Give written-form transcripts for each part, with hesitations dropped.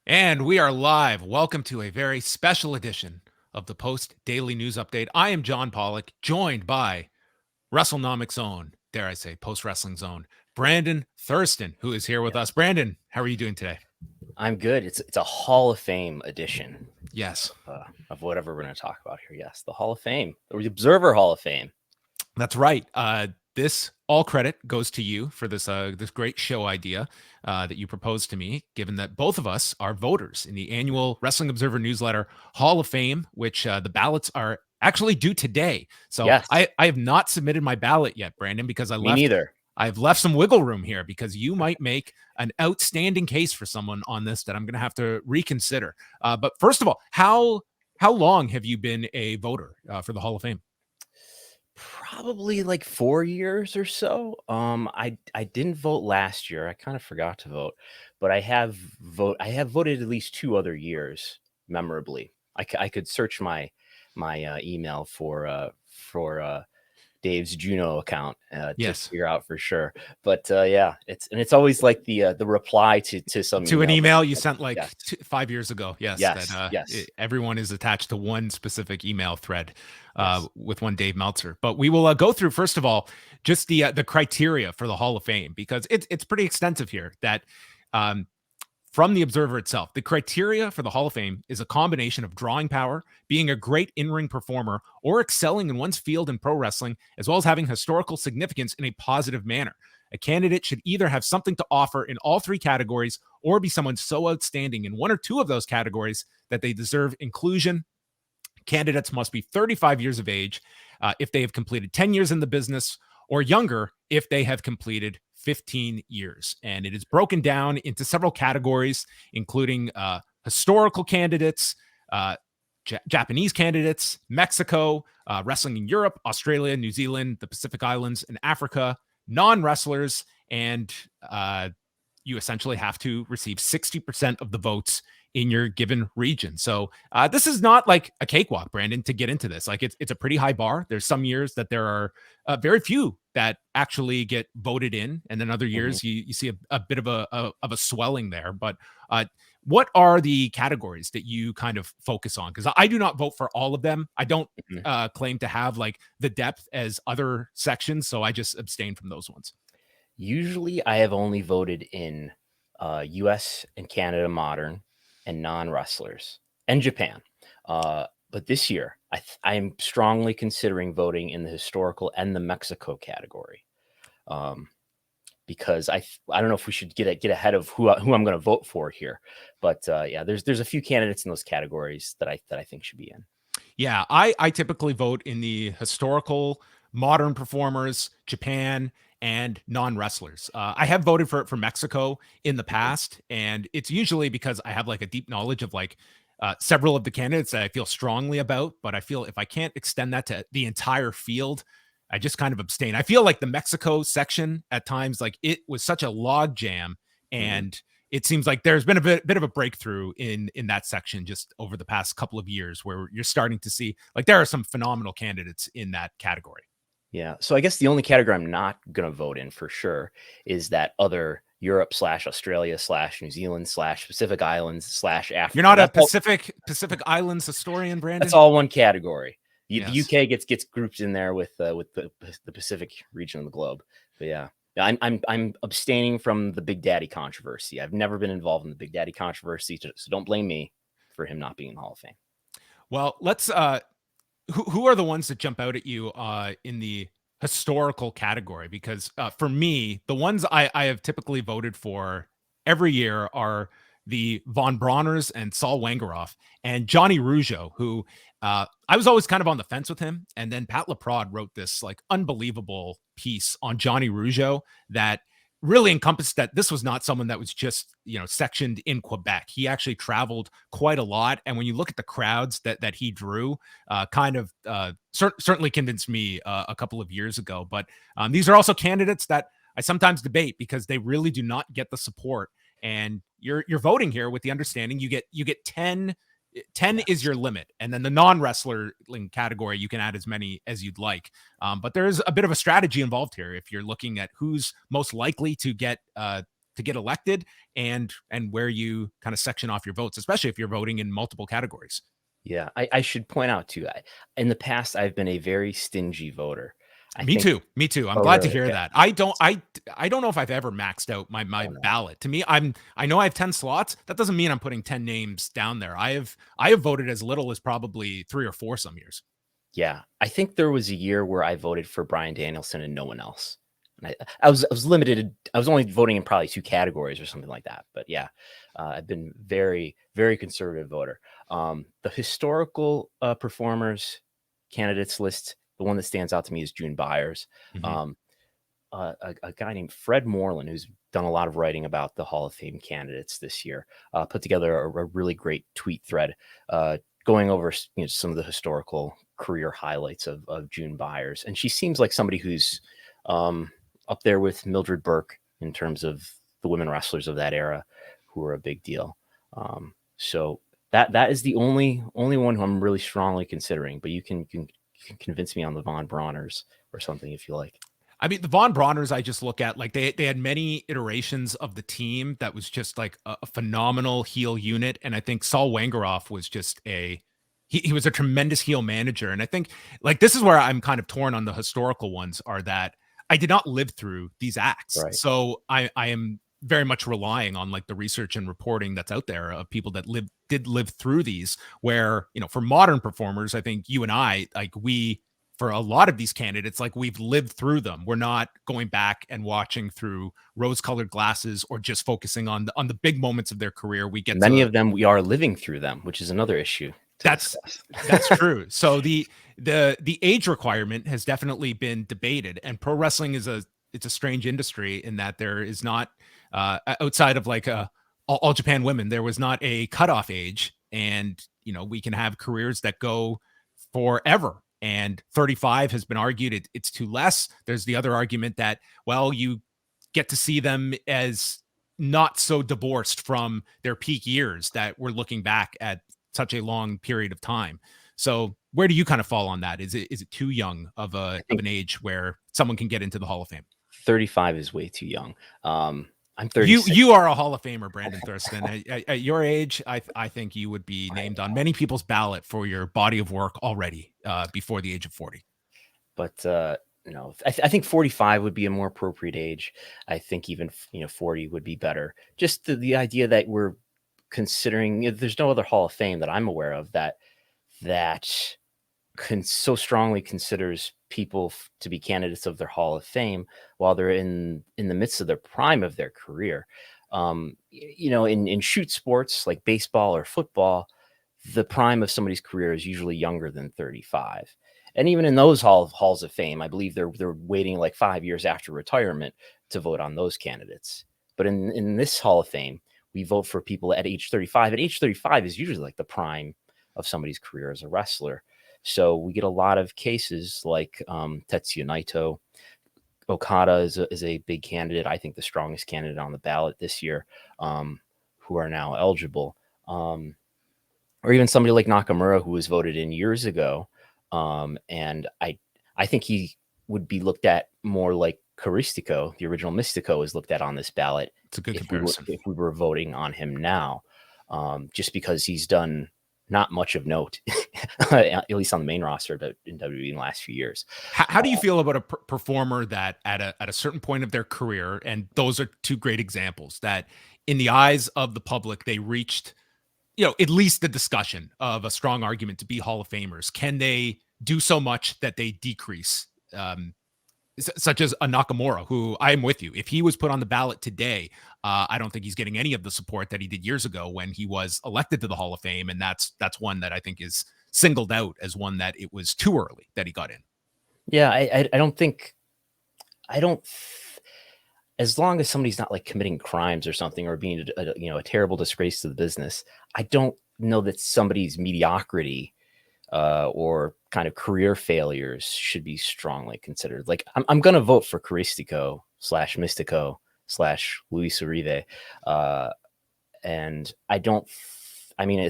And we are live. Welcome to a very special edition of the Post Daily News Update. I am John Pollock, joined by WrestleNomics own, dare I say, Post Wrestling's own, Brandon Thurston, who is here with us. Brandon, how are you doing today? I'm good. It's a Hall of Fame edition. Yes. Of whatever we're going to talk about here. Yes, the Hall of Fame, or the Observer Hall of Fame. That's right. This all credit goes to you for this great show idea that you proposed to me, given that both of us are voters in the annual Wrestling Observer newsletter Hall of Fame, which the ballots are actually due today. So Yes. I have not submitted my ballot yet, Brandon, because Me neither. I've left some wiggle room here because you might make an outstanding case for someone on this that I'm going to have to reconsider. But first of all, how long have you been a voter for the Hall of Fame? Probably like 4 years or so. I didn't vote last year. I kind of forgot to vote, but I have voted at least 2 other years memorably. I could search my email for Dave's Juno account to figure out for sure. But yeah, it's always like the reply to some an email you sent like 5 years ago. Yes. Everyone is attached to one specific email thread with one Dave Meltzer. But we will go through, first of all, just the criteria for the Hall of Fame, because it's pretty extensive here. That from the Observer itself, the criteria for the Hall of Fame is a combination of drawing power, being a great in-ring performer, or excelling in one's field in pro wrestling, as well as having historical significance in a positive manner. A candidate should either have something to offer in all 3 categories or be someone so outstanding in 1 or 2 of those categories that they deserve inclusion. Candidates must be 35 years of age if they have completed 10 years in the business, or younger if they have completed 15 years. And it is broken down into several categories, including historical candidates, Japanese candidates, Mexico, wrestling in Europe, Australia, New Zealand, the Pacific Islands, and Africa, non-wrestlers, and you essentially have to receive 60% of the votes in your given region. So this is not like a cakewalk, Brandon, to get into this. Like it's a pretty high bar. There's some years that there are very few that actually get voted in, and then other years you see a bit of a swelling there. But what are the categories that you kind of focus on? Because I do not vote for all of them. I don't claim to have like the depth as other sections, so I just abstain from those ones. Usually I have only voted in US and Canada modern and non-wrestlers and Japan. But this year I am strongly considering voting in the historical and the Mexico category. Because I don't know if we should get ahead of who I'm going to vote for here, but yeah, there's a few candidates in those categories that I think should be in. Yeah, I typically vote in the historical, modern performers, Japan, and non-wrestlers. I have voted for Mexico in the past, and it's usually because I have like a deep knowledge of like several of the candidates that I feel strongly about, but I feel if I can't extend that to the entire field, I just kind of abstain. I feel like the Mexico section at times, like it was such a log jam, and it seems like there's been a bit of a breakthrough in that section just over the past couple of years, where you're starting to see like there are some phenomenal candidates in that category. Yeah. So I guess the only category I'm not going to vote in for sure is that other Europe / Australia / New Zealand / Pacific Islands / Africa. You're not a Pacific Islands historian, Brandon? That's all one category. The UK gets grouped in there with the Pacific region of the globe. But yeah, I'm abstaining from the Big Daddy controversy. I've never been involved in the Big Daddy controversy, so don't blame me for him not being in the Hall of Fame. Well, let's who are the ones that jump out at you in the historical category? Because for me, the ones I have typically voted for every year are the Von Brauners and Saul Wangeroth and Johnny Rougeau, who I was always kind of on the fence with him. And then Pat LaPrade wrote this like unbelievable piece on Johnny Rougeau that really encompassed that this was not someone that was just, sectioned in Quebec. He actually traveled quite a lot. And when you look at the crowds that he drew, certainly convinced me a couple of years ago. But these are also candidates that I sometimes debate because they really do not get the support. And you're voting here with the understanding you get 10 is your limit. And then the non-wrestling category, you can add as many as you'd like. But there's a bit of a strategy involved here. If you're looking at who's most likely to get to get elected, and where you kind of section off your votes, especially if you're voting in multiple categories. Yeah, I should point out too, in the past, I've been a very stingy voter. Me too. I'm Oh, glad to really? hear Okay. that. I don't know if I've ever maxed out my Oh, no. ballot. To me, I know I have 10 slots. That doesn't mean I'm putting 10 names down there. I have voted as little as probably 3 or 4 some years. Yeah, I think there was a year where I voted for Brian Danielson and no one else. And I was limited. I was only voting in probably 2 categories or something like that. But yeah, I've been very, very conservative voter. The historical performers candidates list, the one that stands out to me is June Byers. Mhm. A guy named Fred Moreland, who's done a lot of writing about the Hall of Fame candidates this year, put together a really great tweet thread going over some of the historical career highlights of June Byers. And she seems like somebody who's up there with Mildred Burke in terms of the women wrestlers of that era who are a big deal. So that is the only one who I'm really strongly considering, but you can convince me on the Von Brauners or something if you like. I mean, the Von Brauners, I just look at, like, they had many iterations of the team that was just like a phenomenal heel unit. And I think Saul Wangeroff was just he was a tremendous heel manager. And I think, like, this is where I'm kind of torn on the historical ones, are that I did not live through these acts. Right. So I am very much relying on, like, the research and reporting that's out there of people that did live through these, where, for modern performers, I think you and I, like, for a lot of these candidates, like, we've lived through them. We're not going back and watching through rose-colored glasses or just focusing on the big moments of their career. We get many of them, we are living through them, which is another issue. That's true. So the age requirement has definitely been debated, and pro wrestling it's a strange industry in that there is not outside of, like, All Japan Women, there was not a cutoff age, and we can have careers that go forever. And 35 has been argued it's too less. There's the other argument that, well, you get to see them as not so divorced from their peak years, that we're looking back at such a long period of time. So where do you kind of fall on that? Is it too young of an age where someone can get into the Hall of Fame? 35 is way too young. I'm 36. You are a Hall of Famer, Brandon Thurston. At your age, I think you would be named on many people's ballot for your body of work already before the age of 40. But no, I think 45 would be a more appropriate age. I think even 40 would be better. Just the idea that we're considering, there's no other Hall of Fame that I'm aware of that so strongly considers people to be candidates of their Hall of Fame while they're in the midst of their prime of their career. In shoot sports like baseball or football, the prime of somebody's career is usually younger than 35. And even in those halls of fame, I believe they're waiting like 5 years after retirement to vote on those candidates. But in this Hall of Fame, we vote for people at age 35. And age 35 is usually like the prime of somebody's career as a wrestler. So we get a lot of cases like Tetsuya Naito. Okada is a big candidate. I think the strongest candidate on the ballot this year, who are now eligible. Or even somebody like Nakamura, who was voted in years ago. And I think he would be looked at more like Caristico, the original Mystico, is looked at on this ballot. It's a good comparison. If we were voting on him now, just because he's done not much of note, at least on the main roster, but in WWE in the last few years. How do you feel about a performer that at a certain point of their career, and those are two great examples, that in the eyes of the public, they reached, at least the discussion of a strong argument to be Hall of Famers? Can they do so much that they decrease? Such as a Nakamura, who I am with you. If he was put on the ballot today, I don't think he's getting any of the support that he did years ago when he was elected to the Hall of Fame. And that's one that I think is singled out as one that it was too early that he got in. Yeah, I don't, as long as somebody's not like committing crimes or something, or being a terrible disgrace to the business, I don't know that somebody's mediocrity or kind of career failures should be strongly considered. Like, I'm going to vote for Caristico / Mystico / Luis Uribe. And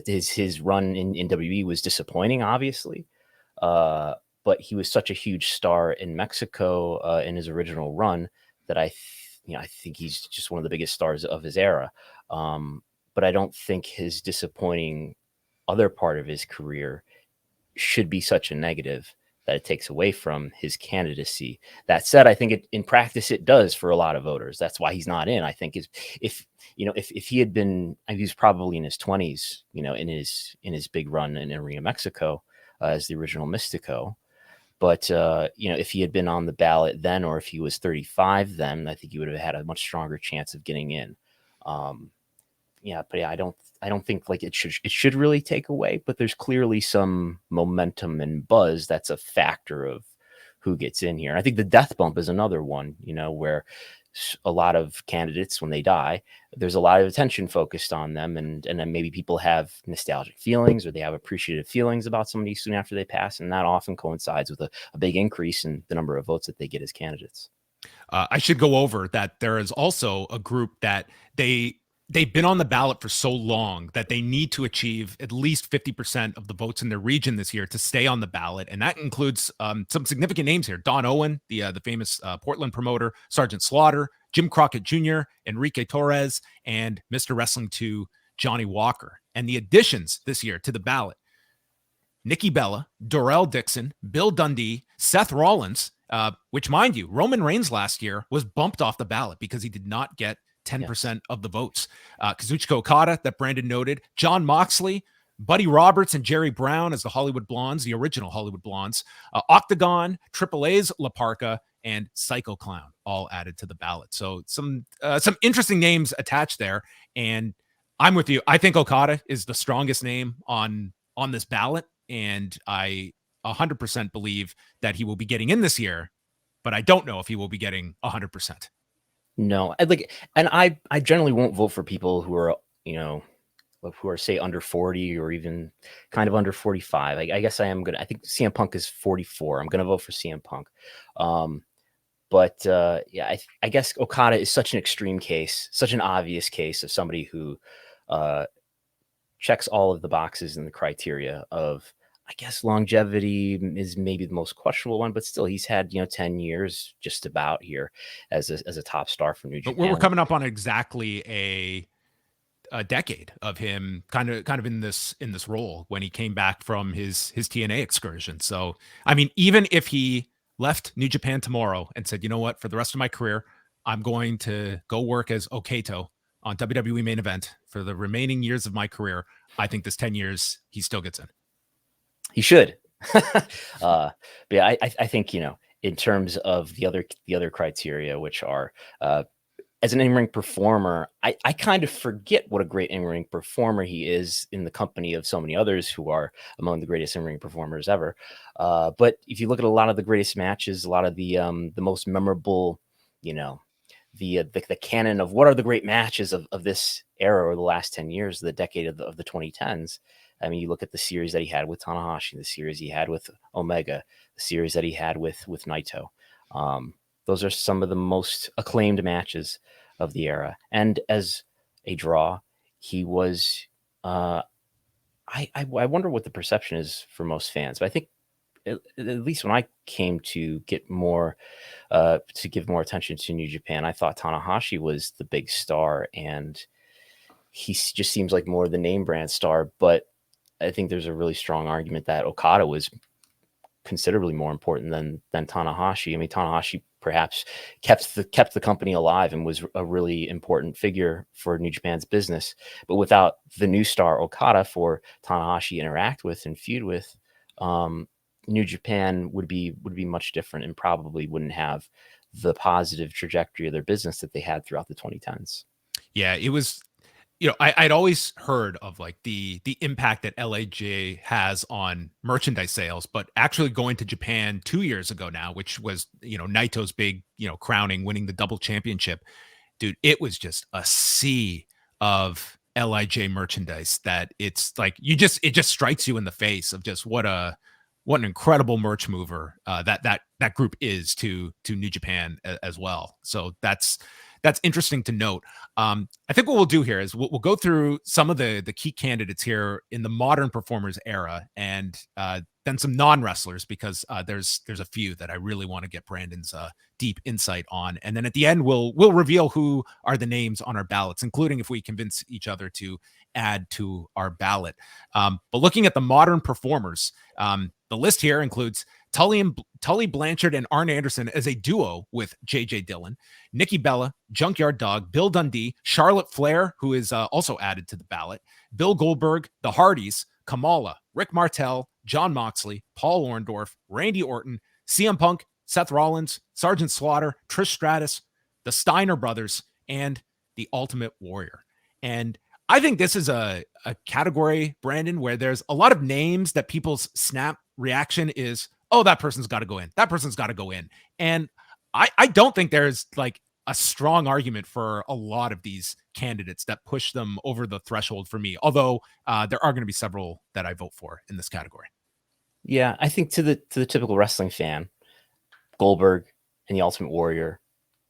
his run in WWE was disappointing, obviously. But he was such a huge star in Mexico in his original run that I think he's just one of the biggest stars of his era. But I don't think his disappointing other part of his career should be such a negative that it takes away from his candidacy. That said, I think in practice it does for a lot of voters. That's why he's not in. I think if he had been, he was probably in his 20s, in his big run in Arena Mexico as the original Mystico. But if he had been on the ballot then, or if he was 35 then, I think he would have had a much stronger chance of getting in. But I don't think like it should really take away, but there's clearly some momentum and buzz that's a factor of who gets in here. And I think the death bump is another one, where a lot of candidates, when they die, there's a lot of attention focused on them, and then maybe people have nostalgic feelings, or they have appreciative feelings about somebody soon after they pass, and that often coincides with a big increase in the number of votes that they get as candidates. I should go over that there is also a group that they've been on the ballot for so long that they need to achieve at least 50% of the votes in their region this year to stay on the ballot. And that includes some significant names here. Don Owen, the famous Portland promoter, Sergeant Slaughter, Jim Crockett Jr., Enrique Torres, and Mr. Wrestling 2, Johnny Walker. And the additions this year to the ballot: Nikki Bella, Dorrell Dixon, Bill Dundee, Seth Rollins, which, mind you, Roman Reigns last year was bumped off the ballot because he did not get 10% of the votes. Kazuchika Okada, that Brandon noted, John Moxley, Buddy Roberts, and Jerry Brown as the Hollywood Blondes, the original Hollywood Blondes, Octagon, Triple A's La Parka, and Psycho Clown, all added to the ballot. So some interesting names attached there. And I'm with you. I think Okada is the strongest name on this ballot, and I 100% believe that he will be getting in this year, but I don't know if he will be getting 100%. No, I generally won't vote for people who are, who are, say, under 40 or even kind of under 45. I guess I think CM Punk is 44. I'm going to vote for CM Punk. I guess Okada is such an extreme case, such an obvious case of somebody who checks all of the boxes and the criteria of, I guess, longevity is maybe the most questionable one, but still, he's had 10 years just about here as a top star for New Japan. But we're coming up on exactly a decade of him kind of in this role when he came back from his TNA excursion. So, I mean, even if he left New Japan tomorrow and said, you know what, for the rest of my career, I'm going to go work as Okato on WWE Main Event for the remaining years of my career, I think this 10 years, he still gets in. He should. But yeah, I think, in terms of the other criteria, which are, as an in-ring performer, I kind of forget what a great in-ring performer he is in the company of so many others who are among the greatest in-ring performers ever. But if you look at a lot of the greatest matches, a lot of the most memorable, the canon of what are the great matches of this era or the last 10 years, the decade of the 2010s. I mean, you look at the series that he had with Tanahashi, the series he had with Omega, the series that he had with Naito. Those are some of the most acclaimed matches of the era. And as a draw, he was, I wonder what the perception is for most fans, but I think at least when I came to get more, to give more attention to New Japan, I thought Tanahashi was the big star, and he just seems like more the name brand star. But I think there's a really strong argument that Okada was considerably more important than Tanahashi. I mean, Tanahashi perhaps kept the company alive and was a really important figure for New Japan's business. But without the new star Okada for Tanahashi to interact with and feud with, New Japan would be much different and probably wouldn't have the positive trajectory of their business that they had throughout the 2010s. Yeah, it was. I'd always heard of like the impact that LAJ has on merchandise sales, but actually going to Japan 2 years ago now, which was, Naito's big, crowning, winning the double championship, dude, it was just a sea of LIJ merchandise that it's like, it just strikes you in the face of just what an incredible merch mover that group is to New Japan as well. So that's interesting to note. I think what we'll do here is we'll go through some of the key candidates here in the modern performers era, and then then some non-wrestlers, because there's a few that I really want to get Brandon's deep insight on. And then at the end, we'll reveal who are the names on our ballots, including if we convince each other to add to our ballot. But looking at the modern performers, the list here includes Tully Blanchard and Arn Anderson as a duo with J.J. Dillon, Nikki Bella, Junkyard Dog, Bill Dundee, Charlotte Flair, who is also added to the ballot, Bill Goldberg, the Hardys, Kamala, Rick Martel, John Moxley, Paul Orndorff, Randy Orton, CM Punk, Seth Rollins, Sergeant Slaughter, Trish Stratus, the Steiner Brothers, and the Ultimate Warrior. And I think this is a category, Brandon, where there's a lot of names that people's snap reaction is, oh, that person's got to go in. That person's got to go in. And I don't think there's like a strong argument for a lot of these candidates that push them over the threshold for me, although there are going to be several that I vote for in this category. Yeah, I think to the typical wrestling fan, Goldberg and the Ultimate Warrior,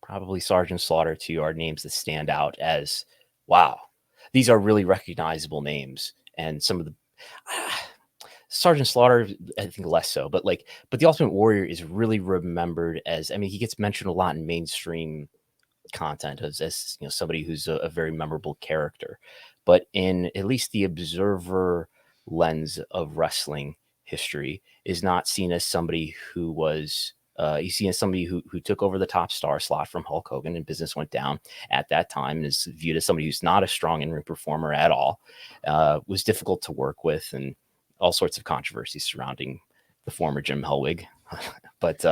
probably Sergeant Slaughter too, are names that stand out as, wow, these are really recognizable names. And some of the Sergeant Slaughter, I think less so, but the Ultimate Warrior is really remembered as, I mean, he gets mentioned a lot in mainstream content as you know, somebody who's a very memorable character. But in at least the observer lens of wrestling history, is not seen as somebody who was he's seen as somebody who took over the top star slot from Hulk Hogan, and business went down at that time, and is viewed as somebody who's not a strong in-ring performer at all, was difficult to work with, and all sorts of controversies surrounding the former Jim Hellwig. But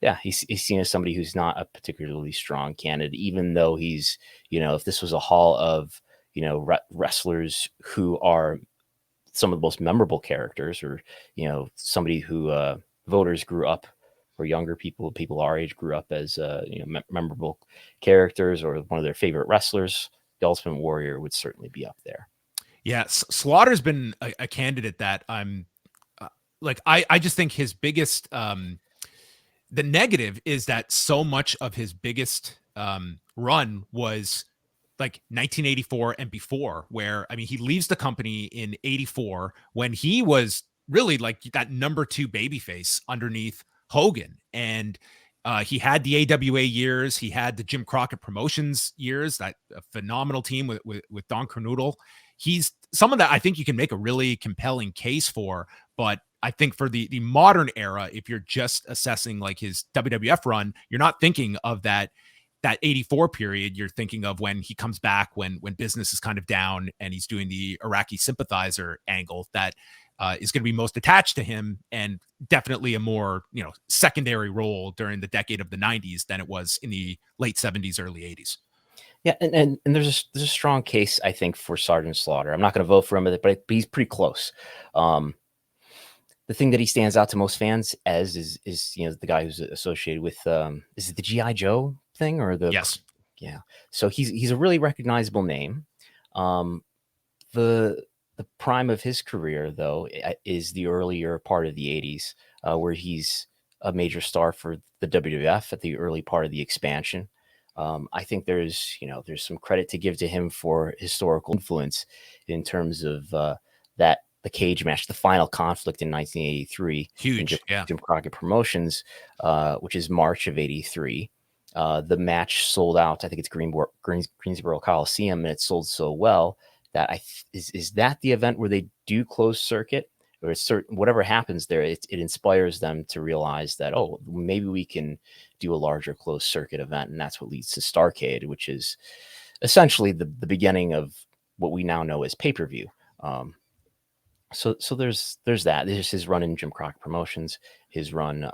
yeah, he's seen as somebody who's not a particularly strong candidate, even though he's, you know, if this was a hall of, you know, wrestlers who are some of the most memorable characters, or, you know, somebody who voters grew up, or younger people our age grew up as, you know, memorable characters, or one of their favorite wrestlers, the Ultimate Warrior would certainly be up there. Yes, Slaughter's been a candidate that I'm I just think his biggest, the negative is that so much of his biggest run was like 1984 and before, where, I mean, he leaves the company in 84 when he was really like that number 2 babyface underneath Hogan. And he had the AWA years, he had the Jim Crockett Promotions years, that phenomenal team with Don Kernodle. He's someone that I think you can make a really compelling case for, but I think for the modern era, if you're just assessing like his WWF run, you're not thinking of that 84 period. You're thinking of when he comes back, when business is kind of down, and he's doing the Iraqi sympathizer angle that is going to be most attached to him, and definitely a more, you know, secondary role during the decade of the 90s than it was in the late 70s, early 80s. Yeah, and there's a strong case, I think, for Sergeant Slaughter. I'm not going to vote for him, but he's pretty close. The thing that he stands out to most fans as is you know, the guy who's associated with is it the G.I. Joe thing, or the Yes, yeah. So he's a really recognizable name. The prime of his career, though, is the earlier part of the 80s, where he's a major star for the WWF at the early part of the expansion. I think there's some credit to give to him for historical influence in terms of the cage match, the final conflict in 1983. huge, Jim Crockett Promotions, which is March of 83. The match sold out. I think it's Greensboro Coliseum, and it sold so well that is that the event where they do closed circuit, or it's certain, whatever happens there, it inspires them to realize that, oh, maybe we can do a larger closed circuit event, and that's what leads to Starrcade, which is essentially the beginning of what we now know as pay-per-view. So there's that. There's his run in Jim Crockett Promotions, his run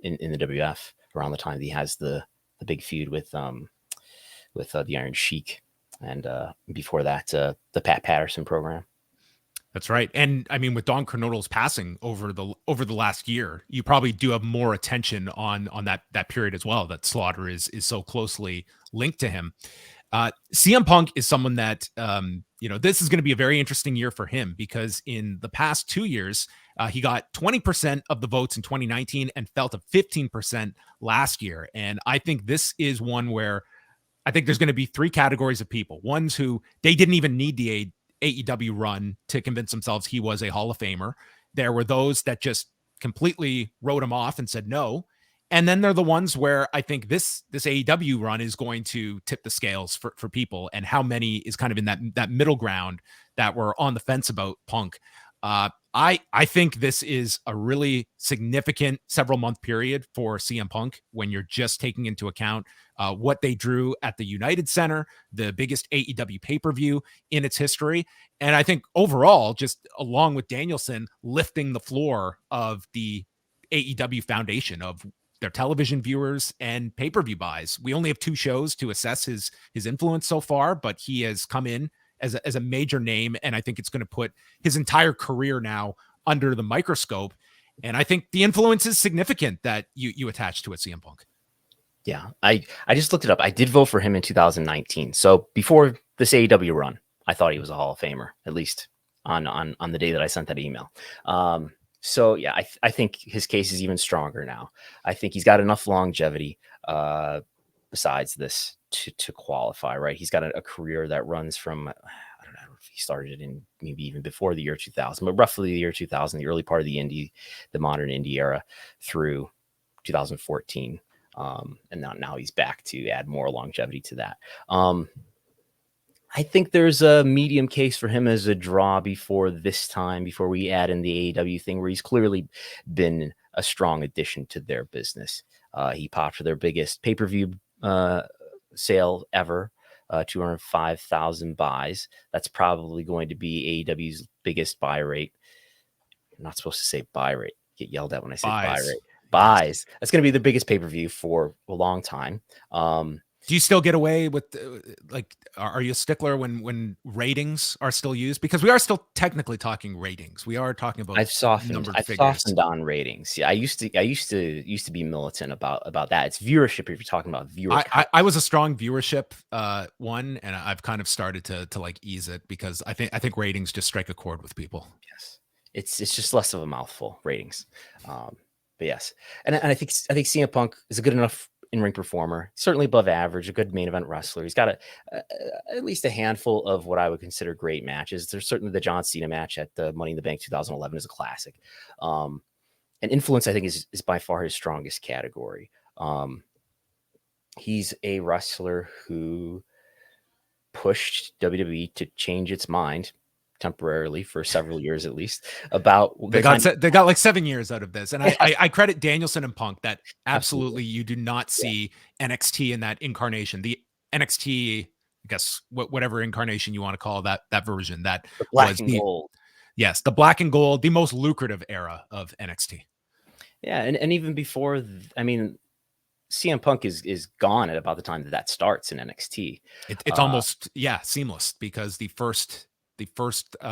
in the WWF around the time that he has the big feud with the Iron Sheik, and before that the Pat Patterson program. That's right. And I mean, with Don Kernodle's passing over the last year, you probably do have more attention on that period as well, that Slaughter is so closely linked to him. CM Punk is someone that, this is going to be a very interesting year for him, because in the past 2 years, he got 20% of the votes in 2019 and fell to 15% last year. And I think this is one where I think there's going to be 3 categories of people. Ones who they didn't even need the AEW run to convince themselves he was a Hall of Famer. There were those that just completely wrote him off and said no. And then they're the ones where I think this AEW run is going to tip the scales for people, and how many is kind of in that middle ground that were on the fence about Punk. I think this is a really significant several month period for CM Punk when you're just taking into account what they drew at the United Center, the biggest AEW pay-per-view in its history. And I think overall, just along with Danielson lifting the floor of the AEW foundation of their television viewers and pay-per-view buys. We only have 2 shows to assess his influence so far, but he has come in as a major name, and I think it's going to put his entire career now under the microscope. And I think the influence is significant that you attach to it, CM Punk. Yeah, I just looked it up. I did vote for him in 2019. So before this AEW run, I thought he was a Hall of Famer, at least on the day that I sent that email. So yeah, I think his case is even stronger now. I think he's got enough longevity besides this to qualify, right? He's got a career that runs from, I don't know if he started in maybe even before the year 2000, but roughly the year 2000, the early part of the modern indie era through 2014. And now he's back to add more longevity to that. I think there's a medium case for him as a draw before we add in the AEW thing, where he's clearly been a strong addition to their business. He popped for their biggest pay-per-view sale ever, 205,000 buys. That's probably going to be AEW's biggest buy rate. I'm not supposed to say buy rate. Get yelled at when I say buy rate. Buys. That's going to be the biggest pay-per-view for a long time. Do you still get away with are you a stickler when ratings are still used? Because we are still technically talking ratings. We are talking about I've softened on ratings. Yeah, I used to be militant about that. It's viewership if you're talking about viewership. I was a strong viewership one, and I've kind of started to like ease it, because I think ratings just strike a chord with people. Yes. It's just less of a mouthful, ratings. But yes. And I think CM Punk is a good enough in-ring performer, certainly above average, a good main event wrestler. He's got at least a handful of what I would consider great matches. There's certainly the John Cena match at the Money in the Bank 2011 is a classic. And influence, I think, is by far his strongest category. He's a wrestler who pushed WWE to change its mind temporarily for several years, at least, about they got like 7 years out of this. And I credit Danielson and Punk that absolutely you do not see NXT in that incarnation. The NXT, I guess, whatever incarnation you want to call that version, that the black and gold. Yes, the black and gold, the most lucrative era of NXT. Yeah, and even before, CM Punk is gone at about the time that starts in NXT. It's almost seamless, because the first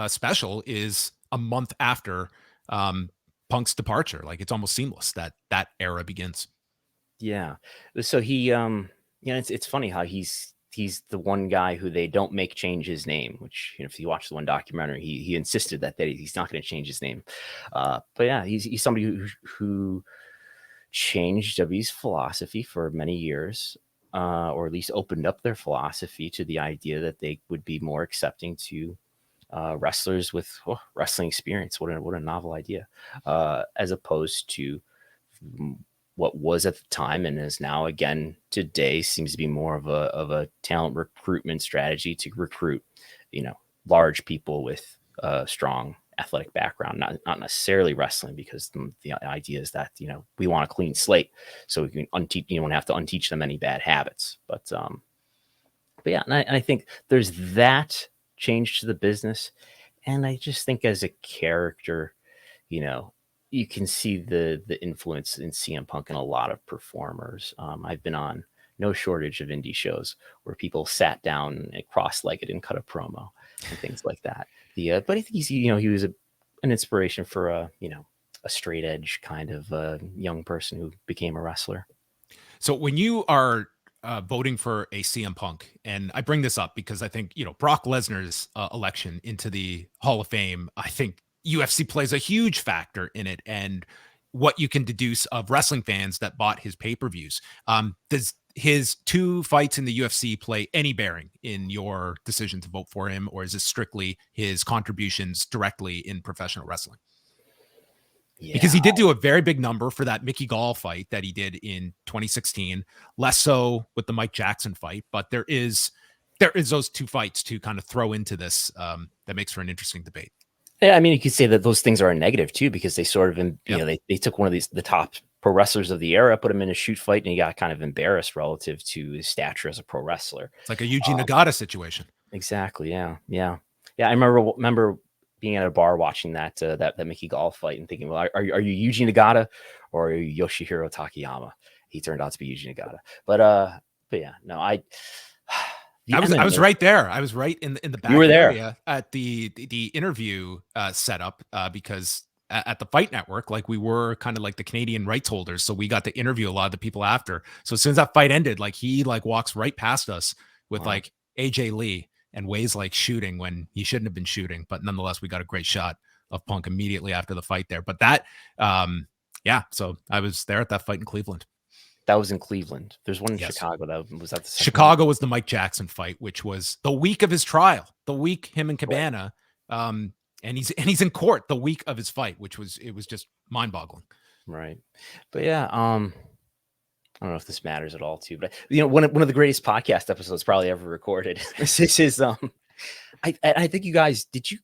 special is a month after Punk's departure. Like, it's almost seamless that era begins. Yeah. So he it's funny how he's the one guy who they don't make change his name, which, if you watch the one documentary, he insisted that he's not going to change his name. But yeah, he's somebody who changed WWE's philosophy for many years, or at least opened up their philosophy to the idea that they would be more accepting to wrestlers with wrestling experience. What a novel idea, as opposed to what was at the time and is now again today seems to be more of a talent recruitment strategy to recruit, large people with a strong athletic background, not necessarily wrestling, because the idea is that, we want a clean slate, so we can unteach, you don't have to unteach them any bad habits. But yeah, and I think there's that change to the business. And I just think as a character, you can see the influence in CM Punk in a lot of performers. I've been on no shortage of indie shows where people sat down and cross-legged and cut a promo and things like that. But I think he was an inspiration for a straight edge kind of young person who became a wrestler. So when you are voting for a CM Punk, and I bring this up because I think, Brock Lesnar's election into the Hall of Fame, I think UFC plays a huge factor in it, and what you can deduce of wrestling fans that bought his pay-per-views. Does his 2 fights in the UFC play any bearing in your decision to vote for him, or is this strictly his contributions directly in professional wrestling? Because he did do a very big number for that Mickey Gall fight that he did in 2016, less so with the Mike Jackson fight, but there is those two fights to kind of throw into this that makes for an interesting debate. Yeah, I mean, you could say that those things are a negative too, because they sort of, you know, they took one of the top pro wrestlers of the era, put him in a shoot fight, and he got kind of embarrassed relative to his stature as a pro wrestler. It's like a Yuji Nagata situation. Exactly. Yeah. I remember being at a bar watching that Mickey Gall fight and thinking, well, are you Yuji Nagata or are you Yoshihiro Takayama? He turned out to be Yuji Nagata. But yeah, no, I was right there. I was right in the back area at the interview setup because at the Fight Network, like we were kind of like the Canadian rights holders, so we got to interview a lot of the people after. So as soon as that fight ended, like he like walks right past us with like AJ Lee and Way's like shooting when he shouldn't have been shooting, but nonetheless we got a great shot of Punk immediately after the fight there. But that so I was there at that fight in Cleveland. That was in Cleveland. There's one in Chicago. Was the Chicago was the Mike Jackson fight, which was the week of his trial, the week him and Cabana, and he's in court the week of his fight, it was just mind boggling. Right. But yeah, I don't know if this matters at all too, but you know, one of the greatest podcast episodes probably ever recorded. This is I think you guys did you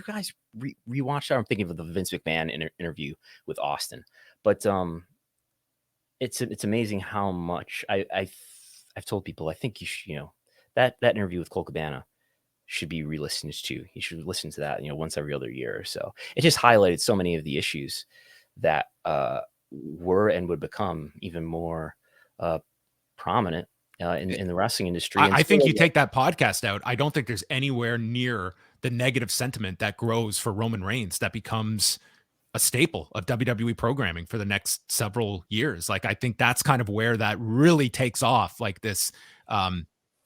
guys rewatch that? I'm thinking of the Vince McMahon interview with Austin, but it's amazing how much I've told people. I think you should, you know, that interview with Cole Cabana should be re-listened to. You should listen to that, you know, once every other year or so. It just highlighted so many of the issues that were and would become even more prominent in the wrestling industry. I think you take that podcast out, I don't think there's anywhere near the negative sentiment that grows for Roman Reigns that becomes a staple of WWE programming for the next several years. Like, I think that's kind of where that really takes off, like this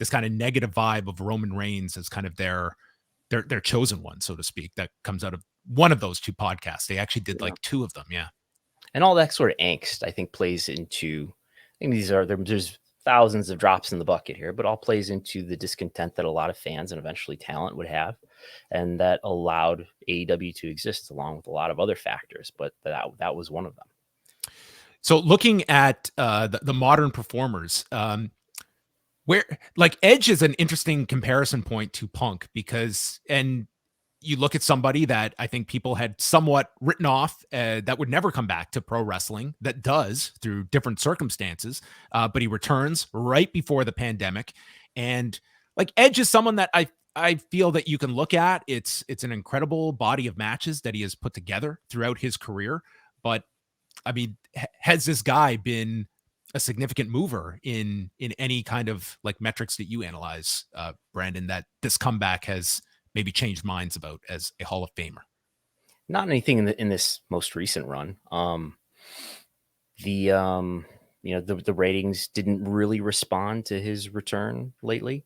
this kind of negative vibe of Roman Reigns as kind of their chosen one, so to speak, that comes out of one of those two podcasts. They actually did like two of them. Yeah. And all that sort of angst, I think, plays into, I mean, there's thousands of drops in the bucket here, but all plays into the discontent that a lot of fans and eventually talent would have, and that allowed AEW to exist along with a lot of other factors. But that was one of them. So looking at the modern performers, where like Edge is an interesting comparison point to Punk, because, and you look at somebody that I think people had somewhat written off that would never come back to pro wrestling, that does through different circumstances, but he returns right before the pandemic. And like Edge is someone that I feel that you can look at. It's an incredible body of matches that he has put together throughout his career. But I mean, has this guy been a significant mover in any kind of like metrics that you analyze, Brandon, that this comeback has maybe changed minds about as a Hall of Famer? Not anything in this most recent run. You know, the ratings didn't really respond to his return lately.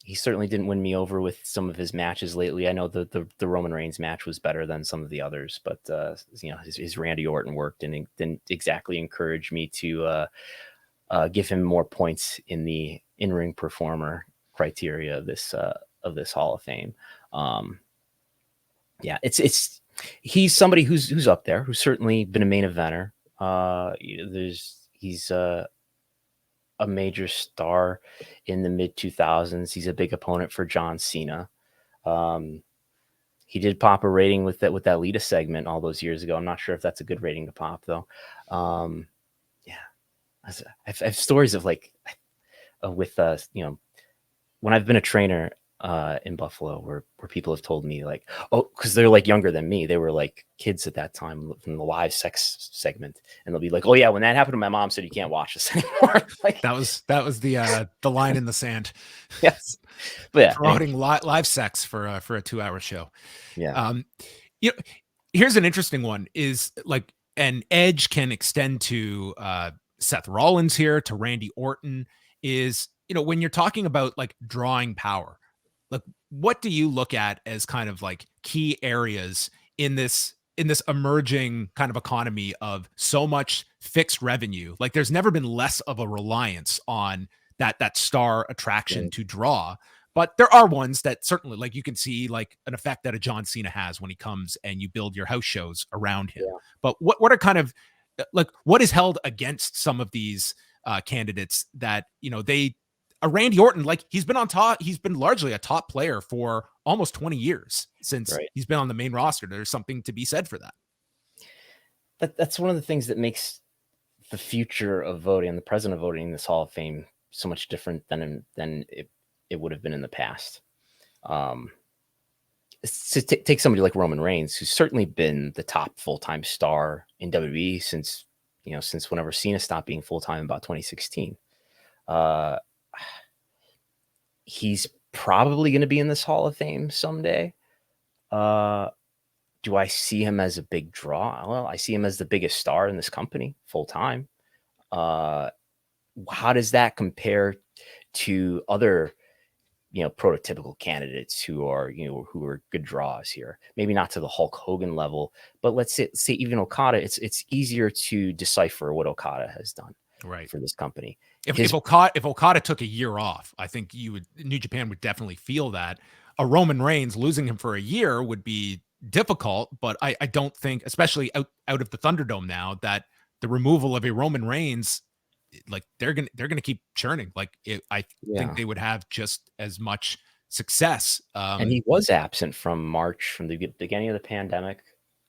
He certainly didn't win me over with some of his matches lately. I know the Roman Reigns match was better than some of the others, but you know, his Randy Orton work didn't exactly encourage me to give him more points in the in-ring performer criteria of this Hall of Fame. Yeah, he's somebody who's up there, who's certainly been a main eventer. He's a major star in the mid 2000s. He's a big opponent for John Cena. He did pop a rating with that Lita segment all those years ago. I'm not sure if that's a good rating to pop though. Yeah, I have stories of like with you know, when I've been a trainer in Buffalo, where people have told me like, oh, because they're like younger than me, they were like kids at that time from the live sex segment, and they'll be like, oh yeah, when that happened, my mom said you can't watch this anymore. Like, that was the line in the sand. Yes, but yeah, promoting live sex for a 2-hour show. Yeah. You know, here's an interesting one, is like an Edge can extend to Seth Rollins here, to Randy Orton, is, you know, when you're talking about like drawing power, like what do you look at as kind of like key areas in this emerging kind of economy of so much fixed revenue? Like there's never been less of a reliance on that star attraction to draw, But there are ones that certainly, like, you can see like an effect that a John Cena has when he comes and you build your house shows around him. Yeah. But what are kind of like, what is held against some of these candidates that, they, Randy Orton, like, he's been on top, he's been largely a top player for almost 20 years since he's been on the main roster. There's something to be said for that. That's one of the things that makes the future of voting and the present of voting in this Hall of Fame so much different than it would have been in the past. Take somebody like Roman Reigns, who's certainly been the top full-time star in WWE since whenever Cena stopped being full-time, about 2016. He's probably going to be in this Hall of Fame someday. Do I see him as a big draw? Well, I see him as the biggest star in this company full-time. How does that compare to other, prototypical candidates who are good draws here? Maybe not to the Hulk Hogan level, but let's say even Okada. It's easier to decipher what Okada has done for this company. If Okada took a year off, I think New Japan would definitely feel that. A Roman Reigns, losing him for a year would be difficult, but I don't think, especially out of the Thunderdome now, that the removal of a Roman Reigns, like, they're gonna keep churning. Like, I think they would have just as much success. And he was absent from March, from the beginning of the pandemic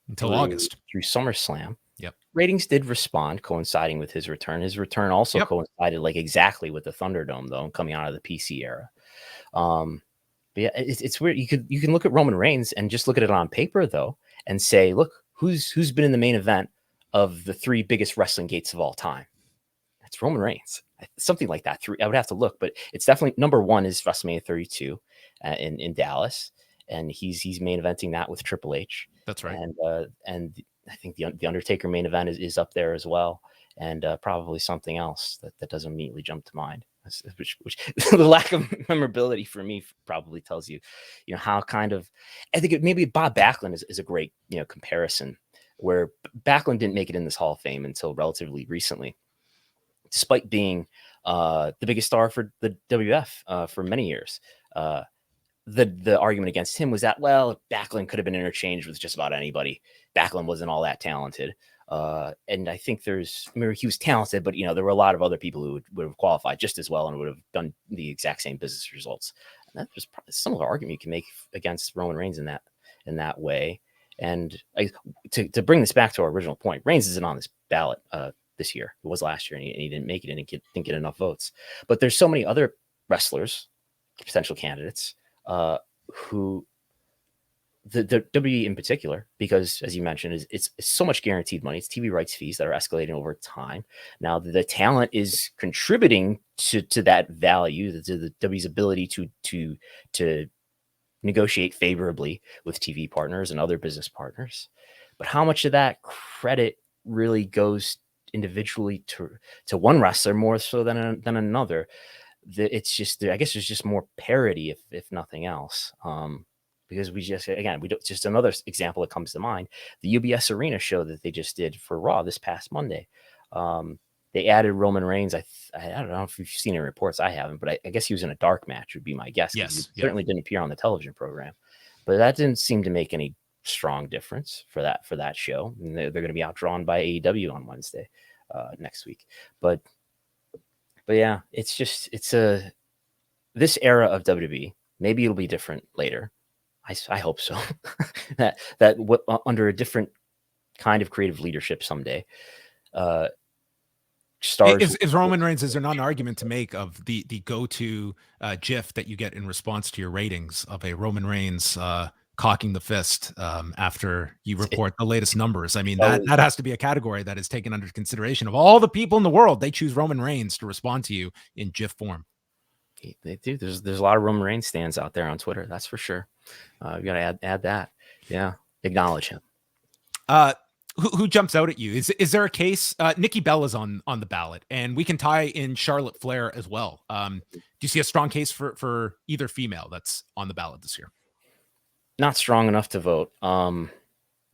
until August, through SummerSlam. Yep. Ratings did respond, coinciding with his return. His return also coincided like exactly with the Thunderdome, though, coming out of the PC era. But yeah, it's weird. You can look at Roman Reigns and just look at it on paper, though, and say, look, who's been in the main event of the 3 biggest wrestling gates of all time? It's Roman Reigns, something like that. I would have to look, but it's definitely number 1 is WrestleMania 32 in Dallas, and he's main eventing that with Triple H. That's right. And I think the Undertaker main event is up there as well, and probably something else that doesn't immediately jump to mind. Which the lack of memorability for me probably tells you, how kind of, I think maybe Bob Backlund is a great, comparison, where Backlund didn't make it in this Hall of Fame until relatively recently, despite being the biggest star for the WF for many years. The argument against him was that, well, Backlund could have been interchanged with just about anybody. Backlund wasn't all that talented. And I think he was talented, but there were a lot of other people who would have qualified just as well and would have done the exact same business results. And that was some of the argument you can make against Roman Reigns in that way. And to bring this back to our original point, Reigns isn't on this ballot this year. It was last year, and he didn't make it, and didn't get enough votes. But there's so many other wrestlers, potential candidates, who the WWE in particular, because as you mentioned, it's so much guaranteed money. It's TV rights fees that are escalating over time. Now the talent is contributing to that value, to the WWE's ability to negotiate favorably with TV partners and other business partners. But how much of that credit really goes individually to one wrestler more so than another? It's just, I guess there's just more parity, if nothing else. Because we don't, just another example that comes to mind, the UBS Arena show that they just did for Raw this past Monday. They added Roman Reigns. I don't know if you've seen any reports. I haven't, but I guess he was in a dark match would be my guess. Yes. He certainly didn't appear on the television program, but that didn't seem to make any strong difference for that show. And they're going to be outdrawn by AEW on Wednesday next week. But yeah, this era of WWE, maybe it'll be different later. I hope so. that under a different kind of creative leadership someday. Stars is Roman Reigns. Is there not an argument to make of the go-to GIF that you get in response to your ratings of a Roman Reigns cocking the fist after you report the latest numbers? I mean, that has to be a category that is taken under consideration. Of all the people in the world, they choose Roman Reigns to respond to you in GIF form. They do. There's a lot of Roman Reigns stands out there on Twitter. That's for sure. You got to add that. Yeah. Acknowledge him. Who jumps out at you? Is there a case? Nikki Bella's on the ballot, and we can tie in Charlotte Flair as well. Do you see a strong case for either female that's on the ballot this year? Not strong enough to vote.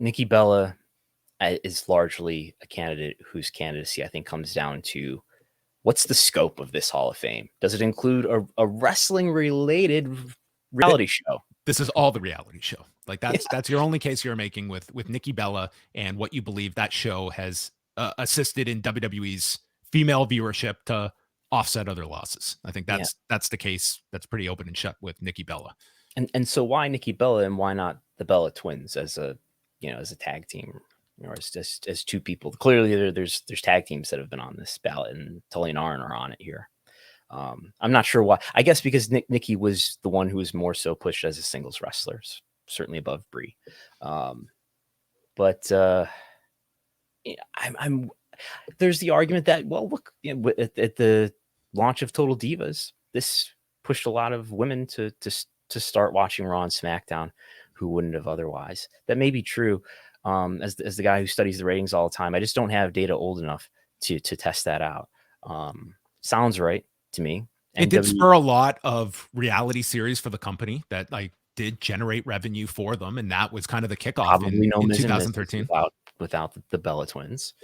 Nikki Bella is largely a candidate whose candidacy I think comes down to what's the scope of this Hall of Fame? Does it include a wrestling related reality show? This is all the reality show. Like that's your only case you're making with Nikki Bella and what you believe that show has assisted in WWE's female viewership to offset other losses. I think that's the case. That's pretty open and shut with Nikki Bella. And so why Nikki Bella and why not the Bella twins as a tag team, or as two people? Clearly there's tag teams that have been on this ballot, and Tully and Arn are on it here. I'm not sure why. I guess because Nikki was the one who was more so pushed as a singles wrestler, certainly above Brie. But I'm there's the argument that, well, look, at the launch of Total Divas, this pushed a lot of women to start watching Raw and SmackDown who wouldn't have otherwise. That may be true. As the guy who studies the ratings all the time, I just don't have data old enough to test that out. Sounds right to me. It did spur a lot of reality series for the company that did generate revenue for them, and that was kind of the kickoff in 2013 without the Bella twins.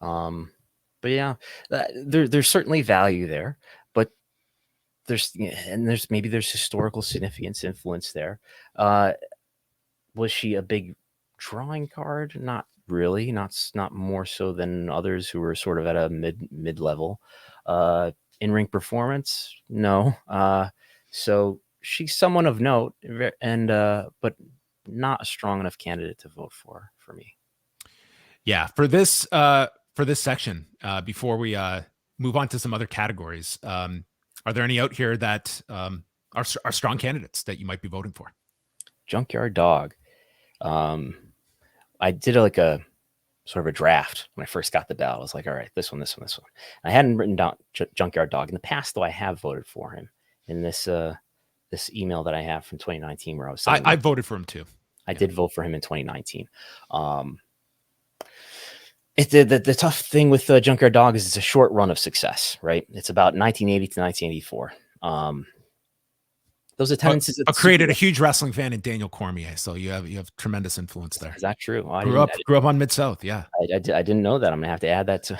But yeah, there's certainly value there, but there's historical significance, influence there. Was she a big drawing card? Not really, not more so than others who were sort of at a mid level. In-ring performance, no. So she's someone of note, and but not a strong enough candidate to vote for me. Yeah, for this section, before we move on to some other categories, are there any out here that are strong candidates that you might be voting for? Junkyard Dog. I did a sort of a draft when I first got the ballot. I was like, all right, this one. I hadn't written down Junkyard Dog. In the past, though, I have voted for him in this email that I have from 2019 where I was saying I voted for him too. I did vote for him in 2019. The tough thing with Junkyard Dog is it's a short run of success, right? It's about 1980 to 1984. Those attendances created a huge wrestling fan in Daniel Cormier, so you have tremendous influence there. Is that true? Grew up on Mid-South, yeah. I didn't know that. I'm gonna have to add that to.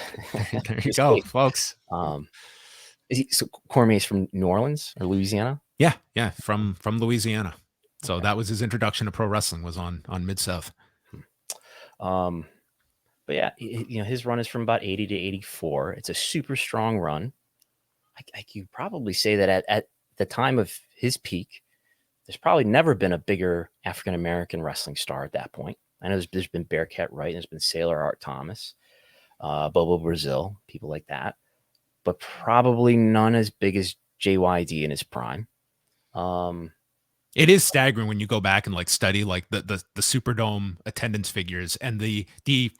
There you go, folks. So Cormier's from New Orleans or Louisiana? Yeah, from Louisiana. So okay. That was his introduction to pro wrestling, was on Mid-South. But yeah, his run is from about 80 to 84. It's a super strong run. I could probably say that at the time of his peak, there's probably never been a bigger African-American wrestling star at that point. I know there's been Bearcat Wright, and there's been Sailor Art Thomas, Bobo Brazil, people like that, but probably none as big as JYD in his prime. It is staggering when you go back and study the Superdome attendance figures and the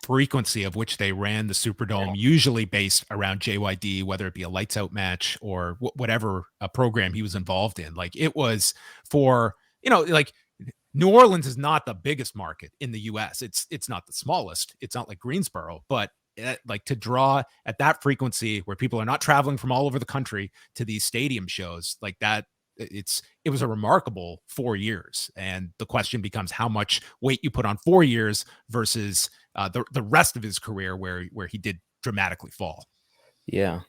frequency of which they ran the Superdome, usually based around JYD, whether it be a lights out match or whatever program he was involved in. It was for, New Orleans is not the biggest market in the US. It's not the smallest. It's not like Greensboro, but to draw at that frequency where people are not traveling from all over the country to these stadium shows like that, it was a remarkable 4 years. And the question becomes how much weight you put on 4 years versus the rest of his career where he did dramatically fall. Yeah.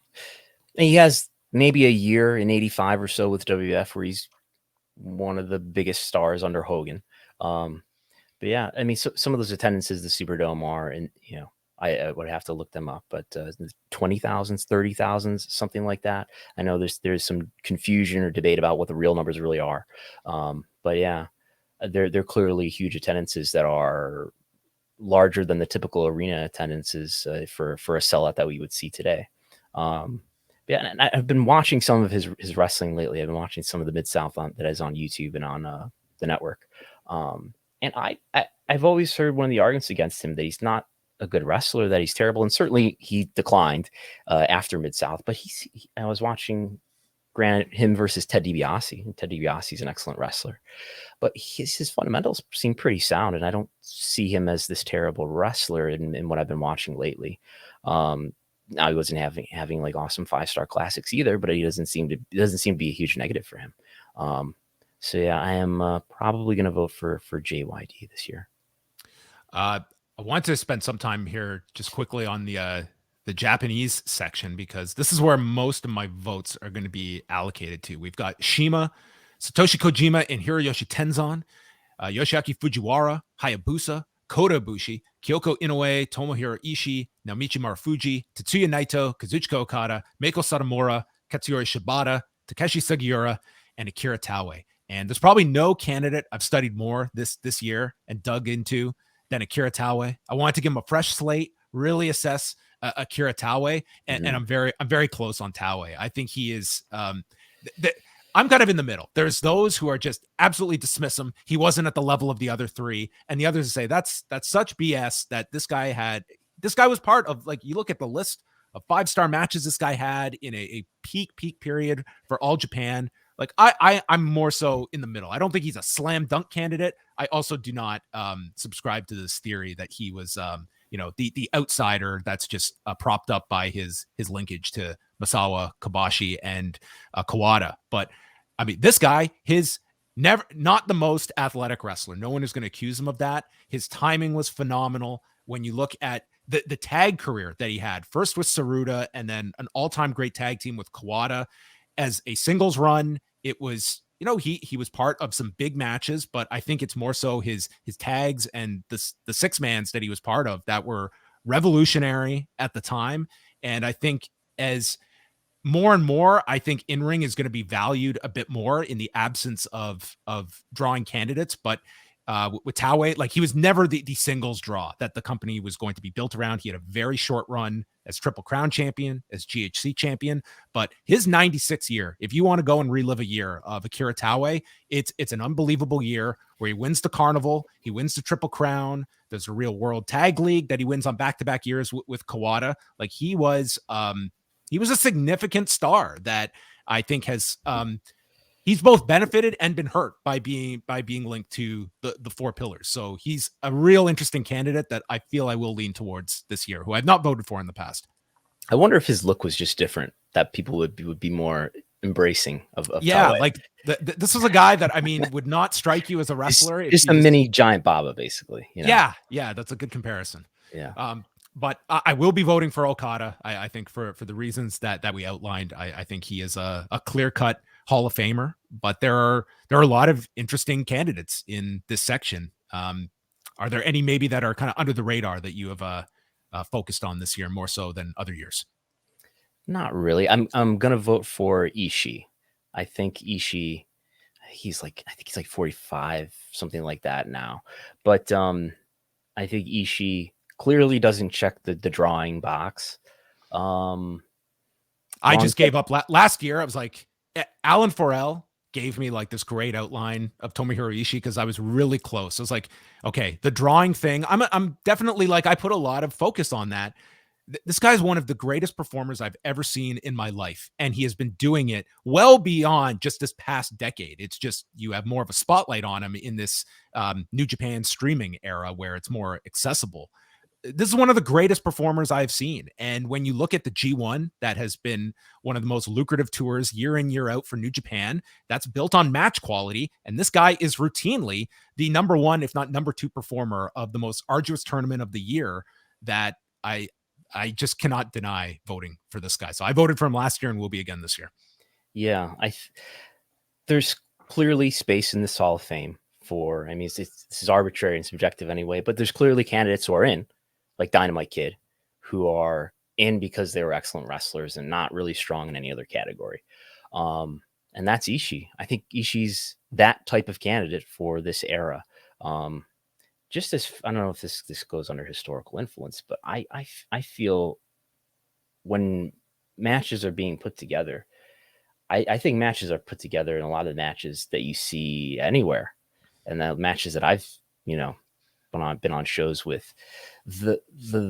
And he has maybe a year in 85 or so with WF where he's one of the biggest stars under Hogan. But yeah, I mean, some of those attendances, the Superdome are, and I would have to look them up, but 20,000s, 30,000s, something like that. I know there's some confusion or debate about what the real numbers really are. But yeah, they're clearly huge attendances that are larger than the typical arena attendances for a sellout that we would see today. Yeah, and I've been watching some of his wrestling lately. I've been watching some of the Mid-South that is on YouTube and on the network. And I've always heard one of the arguments against him that he's not a good wrestler, that he's terrible, and certainly he declined after Mid-South. But I was watching, granted, him versus Ted DiBiase, and Ted DiBiase is an excellent wrestler, but his fundamentals seem pretty sound, and I don't see him as this terrible wrestler in what I've been watching lately. Now he wasn't having like awesome 5-star classics either, but it doesn't seem to be a huge negative for him. So yeah, I am probably going to vote for JYD this year. I want to spend some time here just quickly on the the Japanese section, because this is where most of my votes are going to be allocated to. We've got Shima, Satoshi Kojima, and Hiroyoshi Tenzan, Yoshiaki Fujiwara, Hayabusa, Kota Ibushi, Kyoko Inoue, Tomohiro Ishii, Naomichi Marufuji, Tetsuya Naito, Kazuchika Okada, Meiko Satomura, Katsuyori Shibata, Takeshi Sugiura, and Akira Taue. And there's probably no candidate I've studied more this year and dug into than Akira Taue. I wanted to give him a fresh slate, really assess Akira Taue, and I'm very close on Taue. I think he is. I'm kind of in the middle. There's those who are just absolutely dismiss him. He wasn't at the level of the other three, and the others say that's such BS that this guy had. This guy was part of, like, you look at the list of 5-star matches this guy had in a peak period for All Japan. Like, I'm more so in the middle. I don't think he's a slam dunk candidate. I also do not subscribe to this theory that he was the outsider that's just propped up by his linkage to Masawa, Kobashi, and Kawada. But I mean, this guy, not the most athletic wrestler. No one is going to accuse him of that. His timing was phenomenal. When you look at the tag career that he had, first with Saruta and then an all-time great tag team with Kawada. As a singles run, it was, he was part of some big matches, but I think it's more so his tags and the 6-mans that he was part of that were revolutionary at the time. And I think as more and more, I think in-ring is going to be valued a bit more in the absence of drawing candidates. But with Taue, like, he was never the singles draw that the company was going to be built around. He had a very short run as Triple Crown champion, as GHC champion, but his 96 year, if you want to go and relive a year of Akira Taue, it's an unbelievable year where he wins the Carnival, he wins the Triple Crown. There's a Real World Tag League that he wins on back-to-back years with Kawada. Like, he was a significant star that I think has he's both benefited and been hurt by being linked to the 4 pillars. So he's a real interesting candidate that I feel I will lean towards this year, who I've not voted for in the past. I wonder if his look was just different, that people would be more embracing of yeah, Taue. like this was a guy that, I mean, would not strike you as a wrestler. Just a mini Giant Baba, basically. Yeah, that's a good comparison. Yeah. But I will be voting for Okada. I think for the reasons that we outlined. I think he is a clear-cut Hall of Famer, but there are a lot of interesting candidates in this section. Are there any maybe that are kind of under the radar that you have focused on this year more so than other years? Not really. I'm gonna vote for Ishii. I think Ishii, he's like 45, something like that now. But I think Ishii clearly doesn't check the drawing box. I just gave up last year. I was like, Alan Forel gave me like this great outline of Tomohiro Ishii because I was really close. I was like, okay, the drawing thing, I'm definitely, like, I put a lot of focus on that. This guy's one of the greatest performers I've ever seen in my life, and he has been doing it well beyond just this past decade. It's just you have more of a spotlight on him in this New Japan streaming era where it's more accessible. This is one of the greatest performers I've seen. And when you look at the G1, that has been one of the most lucrative tours year in, year out for New Japan, that's built on match quality. And this guy is routinely the number 1, if not number 2 performer of the most arduous tournament of the year, that I just cannot deny voting for this guy. So I voted for him last year and will be again this year. Yeah. There's clearly space in this Hall of Fame for, I mean, this is arbitrary and subjective anyway, but there's clearly candidates who are in, like Dynamite Kid, who are in because they were excellent wrestlers and not really strong in any other category. And that's Ishii. I think Ishii's that type of candidate for this era. Just as, I don't know if this goes under historical influence, but I feel when matches are being put together, I think matches are put together in a lot of matches that you see anywhere. And the matches that I've, been on shows with, the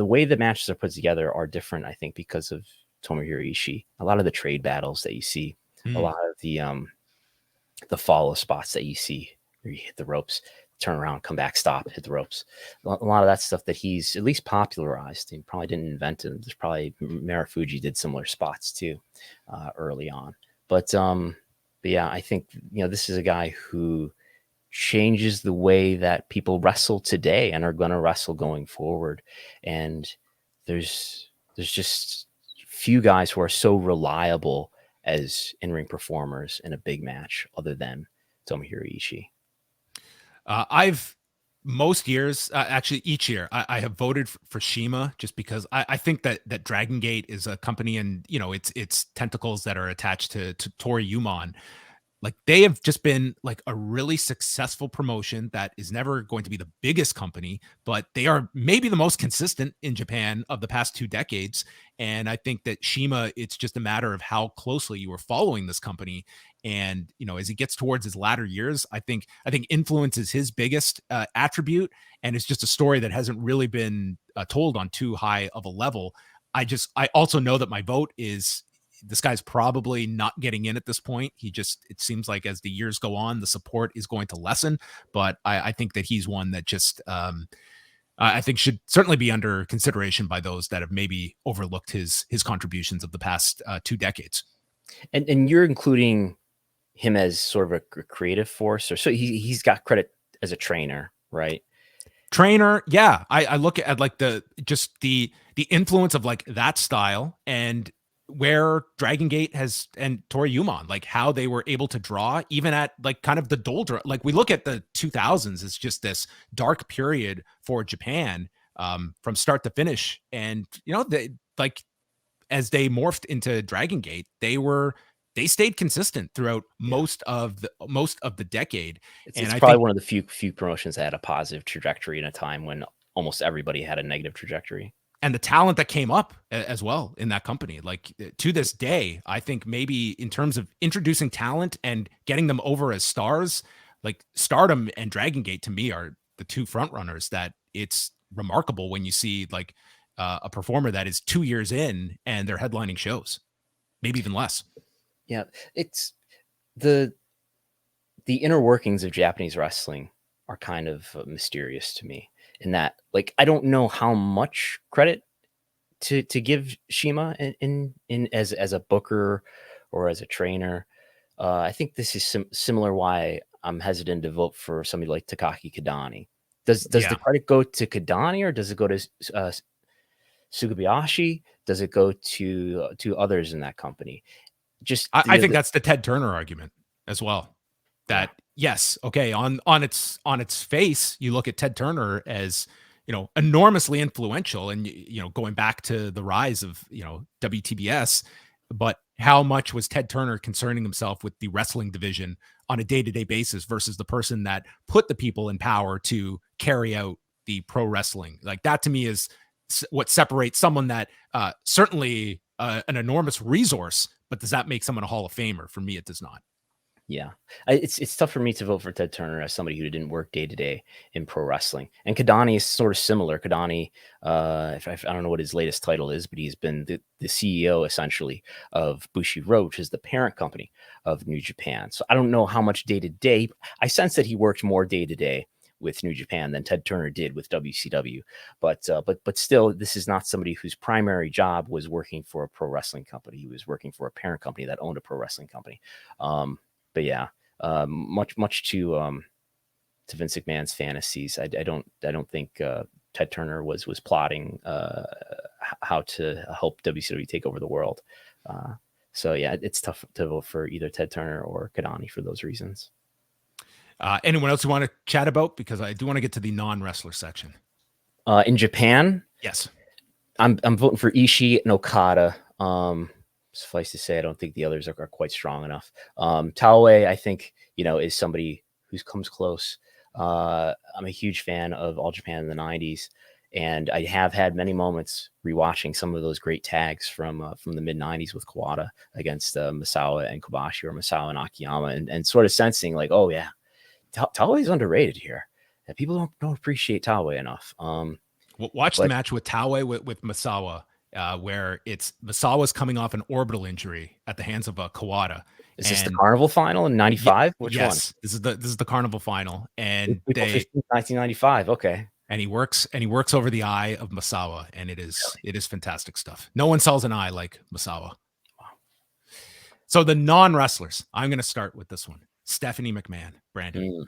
way the matches are put together are different, I think, because of Tomohiro Ishii. A lot of the trade battles that you see, a lot of the follow spots that you see where you hit the ropes, turn around, come back, stop, hit the ropes. A lot of that stuff that he's at least popularized. He probably didn't invent it. There's probably Marufuji did similar spots too early on. But yeah, I think this is a guy who changes the way that people wrestle today and are going to wrestle going forward. And there's There's just few guys who are so reliable as in-ring performers in a big match other than Tomohiro Ishii. I've most years, actually each year, I have voted for CIMA just because I think that Dragon Gate is a company, and its tentacles that are attached to Tori Yumon. Like, they have just been like a really successful promotion that is never going to be the biggest company, but they are maybe the most consistent in Japan of the past 2 decades. And I think that CIMA, it's just a matter of how closely you are following this company. And as he gets towards his latter years, I think influence is his biggest attribute, and it's just a story that hasn't really been told on too high of a level. I also know that my vote is, this guy's probably not getting in at this point. It seems like as the years go on, the support is going to lessen, but I think that he's one that just, I think should certainly be under consideration by those that have maybe overlooked his contributions of the past 2 decades. And you're including him as sort of a creative force, or so he's got credit as a trainer, right? Trainer, yeah. I look at like the influence of like that style, and where Dragon Gate and Tori Yumon, like how they were able to draw even at like kind of the doldrum. Like, we look at the 2000s as just this dark period for Japan, from start to finish. And, they, like, as they morphed into Dragon Gate, they stayed consistent throughout most of the decade. It's probably one of the few promotions that had a positive trajectory in a time when almost everybody had a negative trajectory. And the talent that came up as well in that company, like, to this day, I think maybe in terms of introducing talent and getting them over as stars, like Stardom and Dragon Gate to me are the two front runners. That it's remarkable when you see like a performer that is 2 years in and they're headlining shows, maybe even less. Yeah, it's the inner workings of Japanese wrestling are kind of mysterious to me, in that, like, I don't know how much credit to give CIMA in as a booker or as a trainer. I think this is similar why I'm hesitant to vote for somebody like Takaki Kadani. Does the credit go to Kadani, or does it go to Sugabayashi? Does it go to others in that company? I think that's the Ted Turner argument as well. That yes, okay, on its face, you look at Ted Turner as enormously influential, and going back to the rise of WTBS, but how much was Ted Turner concerning himself with the wrestling division on a day-to-day basis versus the person that put the people in power to carry out the pro wrestling? Like, that to me is what separates someone that certainly an enormous resource, but does that make someone a Hall of Famer? For me, it does not. Yeah, it's tough for me to vote for Ted Turner as somebody who didn't work day to day in pro wrestling. And Kadani is sort of similar. Kadani, I don't know what his latest title is, but he's been the CEO essentially of Bushiroad, which is the parent company of New Japan. So I don't know how much day to day. I sense that he worked more day to day with New Japan than Ted Turner did with WCW. But still, this is not somebody whose primary job was working for a pro wrestling company. He was working for a parent company that owned a pro wrestling company. But yeah, much to Vince McMahon's fantasies. I don't think Ted Turner was plotting how to help WCW take over the world. So yeah, it's tough to vote for either Ted Turner or Kadani for those reasons. Anyone else you want to chat about? Because I do want to get to the non-wrestler section. In Japan, yes, I'm voting for Ishii and Okada. Suffice to say, I don't think the others are quite strong enough. Taue, I think, is somebody who comes close. I'm a huge fan of All Japan in the 90s, and I have had many moments rewatching some of those great tags from the mid 90s with Kawada against Misawa and Kobashi, or Misawa and Akiyama, and sort of sensing like, oh yeah, Taue is underrated here. And people don't appreciate Taue enough. Watch the match with Taue with Misawa. Where it's Misawa's coming off an orbital injury at the hands of Kawada. Is this the Carnival final in 95? Which one? This is the Carnival final, and 1995. Okay. And he works over the eye of Misawa, and it is fantastic stuff. No one sells an eye like Misawa. Wow. So the non-wrestlers, I'm going to start with this one. Stephanie McMahon, Brandon.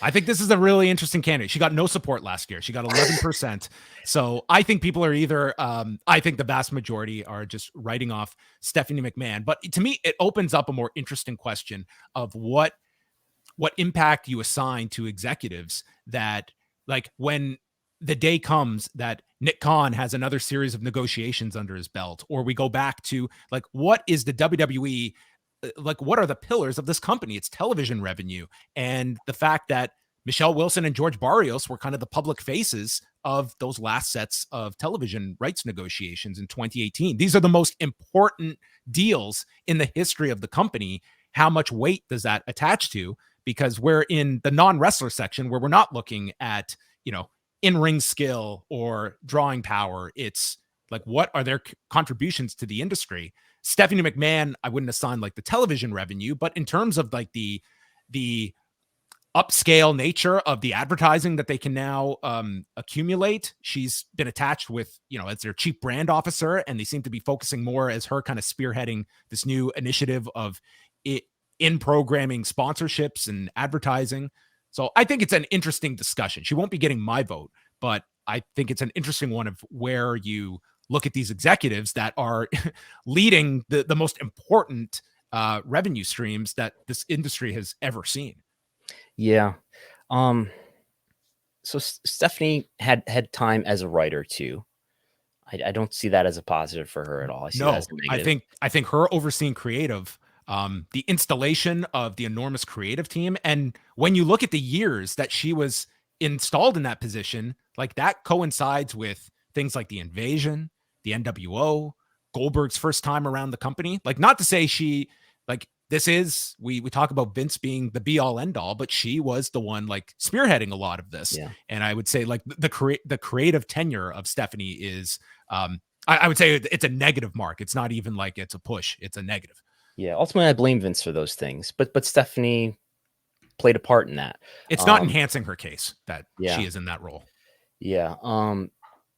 I think this is a really interesting candidate. She got no support last year. She got 11%. So I think people are either, I think the vast majority are just writing off Stephanie McMahon. But to me, it opens up a more interesting question of what impact you assign to executives that, like, when the day comes that Nick Khan has another series of negotiations under his belt, or we go back to, like, what is the WWE, like, what are the pillars of this company? It's television revenue. And the fact that Michelle Wilson and George Barrios were kind of the public faces of those last sets of television rights negotiations in 2018. These are the most important deals in the history of the company. How much weight does that attach to? Because we're in the non-wrestler section where we're not looking at, in-ring skill or drawing power. It's like, what are their contributions to the industry? Stephanie McMahon, I wouldn't assign like the television revenue, but in terms of like the upscale nature of the advertising that they can now accumulate, she's been attached with, as their chief brand officer, and they seem to be focusing more as her kind of spearheading this new initiative of in programming sponsorships and advertising. So I think it's an interesting discussion. She won't be getting my vote, but I think it's an interesting one of where you look at these executives that are leading the most important revenue streams that this industry has ever seen. Yeah. So Stephanie had time as a writer too. I don't see that as a positive for her at all. I see that as a negative. I think her overseeing creative, the installation of the enormous creative team, and when you look at the years that she was installed in that position, like, that coincides with things like the Invasion, the NWO, Goldberg's first time around the company. Like, not to say she, like, this is, we talk about Vince being the be all end all, but she was the one, like, spearheading a lot of this. Yeah. And I would say, like, the creative tenure of Stephanie is, I would say it's a negative mark. It's not even like it's a push. It's a negative. Yeah. Ultimately, I blame Vince for those things, but Stephanie played a part in that. It's not enhancing her case that she is in that role. Yeah.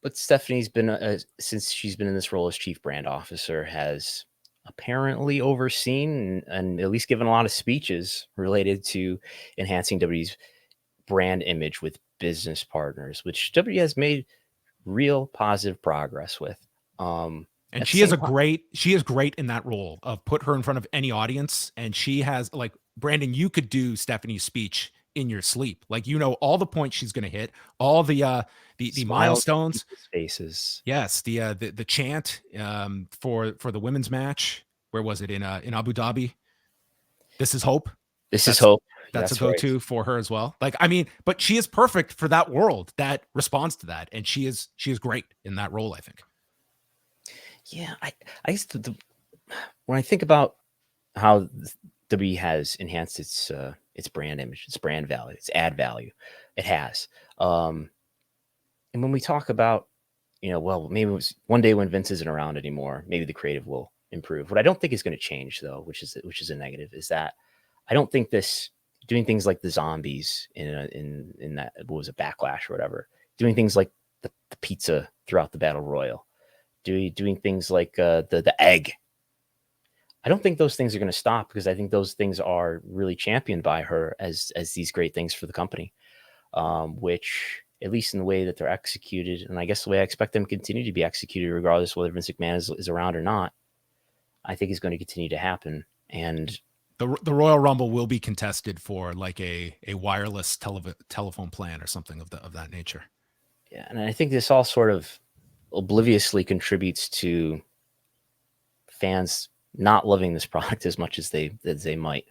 But Stephanie's been, since she's been in this role as chief brand officer, has apparently overseen and at least given a lot of speeches related to enhancing WWE's brand image with business partners, which WWE has made real positive progress with. And she is great in that role of put her in front of any audience. And she has, like, Brandon, you could do Stephanie's speech in your sleep. Like, all the points she's going to hit, all the milestones, faces. Yes. The chant, for the women's match. Where was it? In Abu Dhabi? This is hope. This is hope. That's a go-to for her as well. Like, I mean, but she is perfect for that world that responds to that. And she is great in that role, I think. Yeah, I used to, when I think about how WWE has enhanced its brand image, its brand value, its ad value, it has. And when we talk about, well, maybe one day when Vince isn't around anymore, maybe the creative will improve. What I don't think is going to change, though, which is a negative, is that I don't think this doing things like the zombies in that, what was it, Backlash or whatever, doing things like the pizza throughout the Battle Royal, doing things like the egg. I don't think those things are going to stop, because I think those things are really championed by her as these great things for the company, which, at least in the way that they're executed, and I guess the way I expect them to continue to be executed, regardless of whether Vince McMahon is around or not, I think is going to continue to happen. And the Royal Rumble will be contested for, like, a wireless telephone plan or something of that nature. Yeah, and I think this all sort of obliviously contributes to fans not loving this product as much as they might.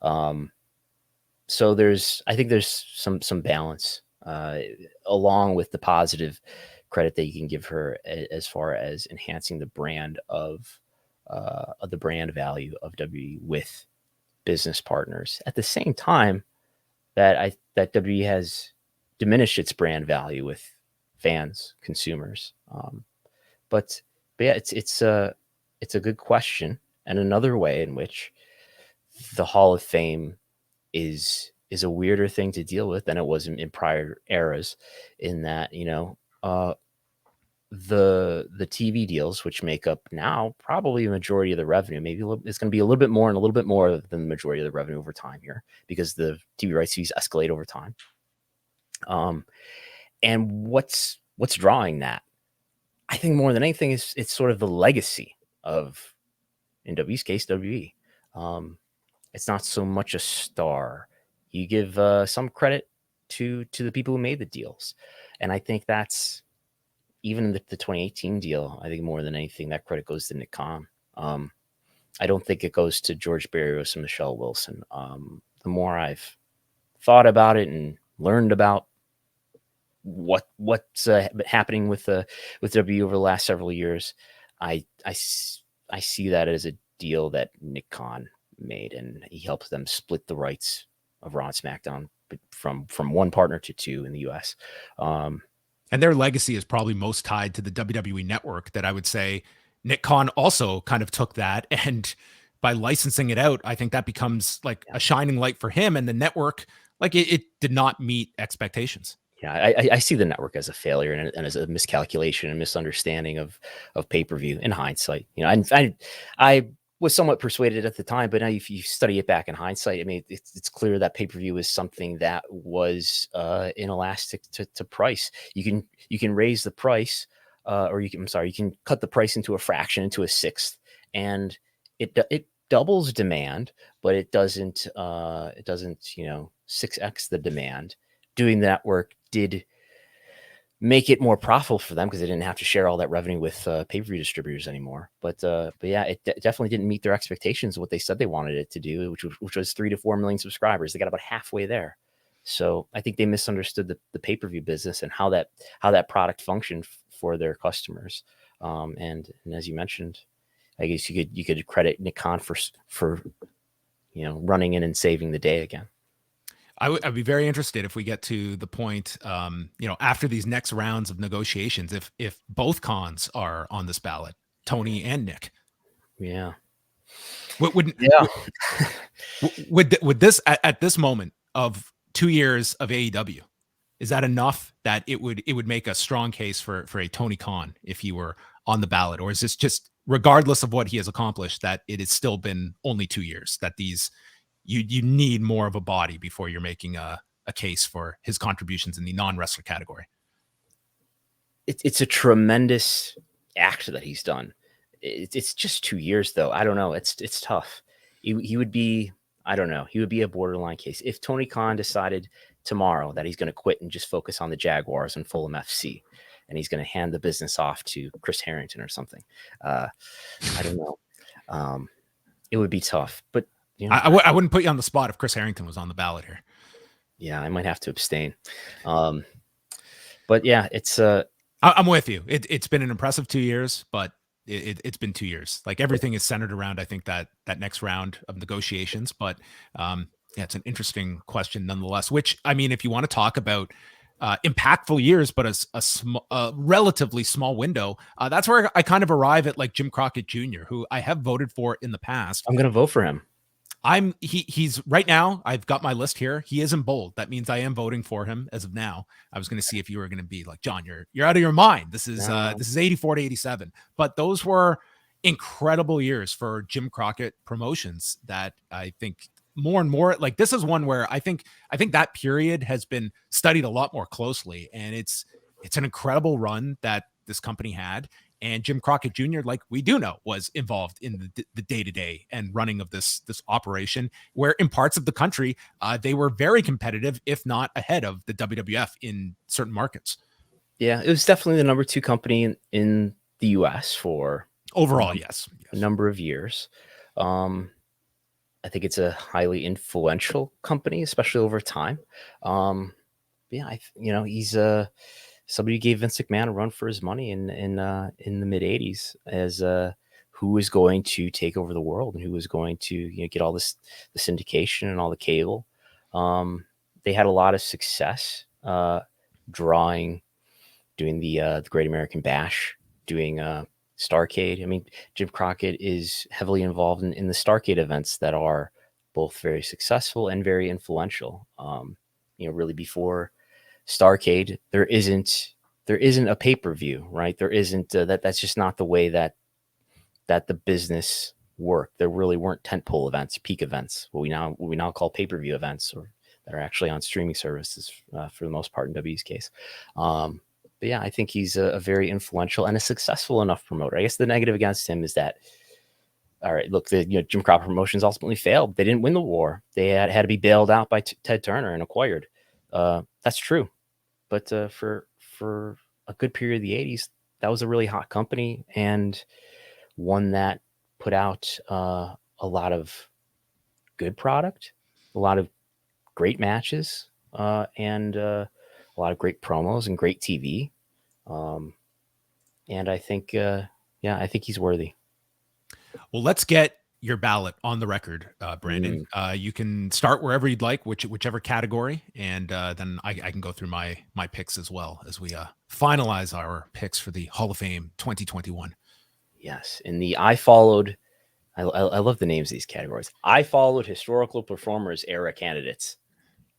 So I think there's some balance, along with the positive credit that you can give her as far as enhancing the brand of the brand value of WWE with business partners. At the same time, that WWE has diminished its brand value with fans, consumers. But yeah, it's a good question, and another way in which the Hall of Fame is a weirder thing to deal with than it was in prior eras, in that, the TV deals, which make up now probably a majority of the revenue, maybe it's going to be a little bit more and a little bit more than the majority of the revenue over time here, because the TV rights fees escalate over time. And what's drawing that? I think more than anything is it's sort of the legacy of, in W's case, WE. It's not so much a star. You give some credit to the people who made the deals, and I think that's, even in the 2018 deal, I think more than anything, that credit goes to Nick Khan. I don't think it goes to George Barrios and Michelle Wilson. The more I've thought about it and learned about what's happening with W over the last several years, I see that as a deal that Nick Khan made, and he helps them split the rights of Raw and SmackDown from one partner to two in the US. And their legacy is probably most tied to the WWE network, that I would say Nick Khan also kind of took that, and by licensing it out, I think that becomes like a shining light for him, and the network, like it did not meet expectations. Yeah, I see the network as a failure and as a miscalculation and misunderstanding of pay-per-view in hindsight. You know, I was somewhat persuaded at the time, but now if you study it back in hindsight, I mean, it's clear that pay-per-view is something that was inelastic to price. You can raise the price, or you can cut the price into a fraction, into a sixth, and it doubles demand, but it doesn't 6x the demand. Doing that work did make it more profitable for them because they didn't have to share all that revenue with pay-per-view distributors anymore. But yeah, it definitely didn't meet their expectations of what they said they wanted it to do, which was 3 to 4 million subscribers. They got about halfway there. So I think they misunderstood the pay-per-view business and how that product functioned for their customers. And as you mentioned, I guess you could credit Nick Khan for running in and saving the day again. I'd be very interested if we get to the point, after these next rounds of negotiations, if both Khans are on this ballot, Tony and Nick. Yeah. Would this at this moment of 2 years of AEW, is that enough that it would make a strong case for a Tony Khan if he were on the ballot? Or is this just, regardless of what he has accomplished, that it has still been only 2 years, that these you need more of a body before you're making a case for his contributions in the non-wrestler category? It's a tremendous act that he's done. It's just 2 years, though. I don't know. It's tough. He would be, I don't know. He would be a borderline case. If Tony Khan decided tomorrow that he's going to quit and just focus on the Jaguars and Fulham FC, and he's going to hand the business off to Chris Harrington or something, I don't know. It would be tough, but I wouldn't put you on the spot if Chris Harrington was on the ballot here. Yeah, I might have to abstain. But yeah, it's I'm with you. It's been an impressive 2 years, but it's been 2 years. Like, everything is centered around, I think, that next round of negotiations. But yeah, it's an interesting question nonetheless, which, I mean, if you want to talk about impactful years, but a relatively small window, that's where I kind of arrive at, like, Jim Crockett Jr., who I have voted for in the past. I'm going to vote for him. He's right now, I've got my list here. He is in bold. That means I am voting for him as of now. I was going to see if you were going to be like, John, you're out of your mind. This is 84 to 87. But those were incredible years for Jim Crockett Promotions that I think more and more, like, this is one where I think that period has been studied a lot more closely, and it's an incredible run that this company had. And Jim Crockett Jr., like we do know, was involved in the day-to-day and running of this operation, where in parts of the country, they were very competitive, if not ahead of the WWF in certain markets. Yeah, it was definitely the number 2 company in the U.S. for overall, yes, a number of years. I think it's a highly influential company, especially over time. Yeah, he's somebody who gave Vince McMahon a run for his money in the mid 80s as who was going to take over the world and who was going to get all the syndication and all the cable. They had a lot of success doing the Great American Bash, doing Starrcade. I mean, Jim Crockett is heavily involved in the Starrcade events that are both very successful and very influential. Really, before Starrcade, there isn't isn't a pay-per-view, right? There isn't that's just not the way that the business worked. There really weren't tentpole events, peak events, what we now call pay-per-view events, or that are actually on streaming services for the most part in W's case. But yeah, I think he's a very influential and a successful enough promoter. I guess the negative against him is that, all right, look, Jim Crockett Promotions ultimately failed. They didn't win the war. They had to be bailed out by Ted Turner and acquired. That's true. But for a good period of the 80s, that was a really hot company, and one that put out a lot of good product, a lot of great matches, and a lot of great promos and great TV. And I think, I think he's worthy. Well, let's get your ballot on the record, Brandon. You can start wherever you'd like, whichever category, and then I can go through my picks as well as we finalize our picks for the Hall of Fame 2021. Yes, in the I followed. I love the names of these categories. I followed historical performers era candidates.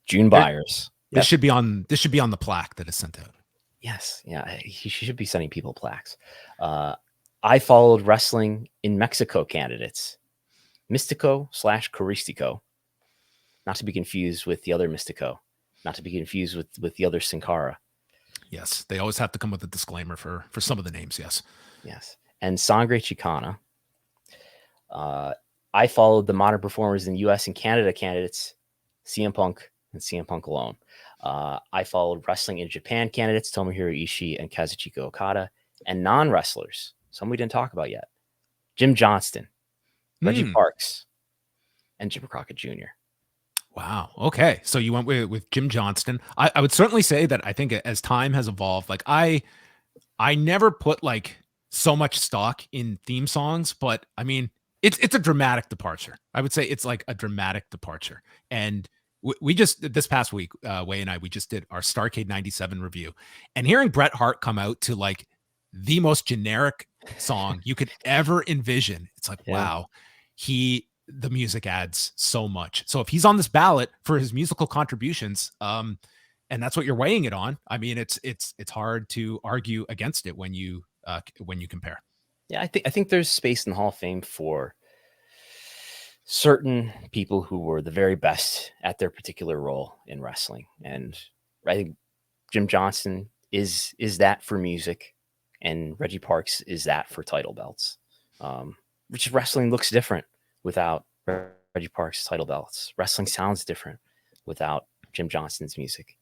June Byers. This should be on the plaque that is sent out. Yes, yeah, he should be sending people plaques. I followed wrestling in Mexico candidates. Mystico / Caristico. Not to be confused with the other Mystico. Not to be confused with the other Sin Cara. Yes, they always have to come with a disclaimer for some of the names, yes. Yes. And Sangre Chicana. I followed the modern performers in US and Canada candidates, CM Punk and CM Punk alone. I followed wrestling in Japan candidates, Tomohiro Ishii and Kazuchika Okada, and non-wrestlers, some we didn't talk about yet, Jim Johnston, Reggie Parks, and Jim Crockett Jr. Wow. Okay. So you went with Jim Johnston. I would certainly say that I think as time has evolved, like I never put like so much stock in theme songs, but I mean, it's a dramatic departure. I would say it's like a dramatic departure. And we just, this past week, Way and I, we just did our Starrcade 97 review, and hearing Bret Hart come out to like the most generic song you could ever envision. It's like, wow, the music adds so much. So if he's on this ballot for his musical contributions, and that's what you're weighing it on, I mean, it's hard to argue against it when you compare. Yeah, I think there's space in the Hall of Fame for certain people who were the very best at their particular role in wrestling. And I think Jim Johnston is that for music, and Reggie Parks is that for title belts. Which wrestling looks different without Reggie Parks' title belts. Wrestling sounds different without Jim Johnston's music,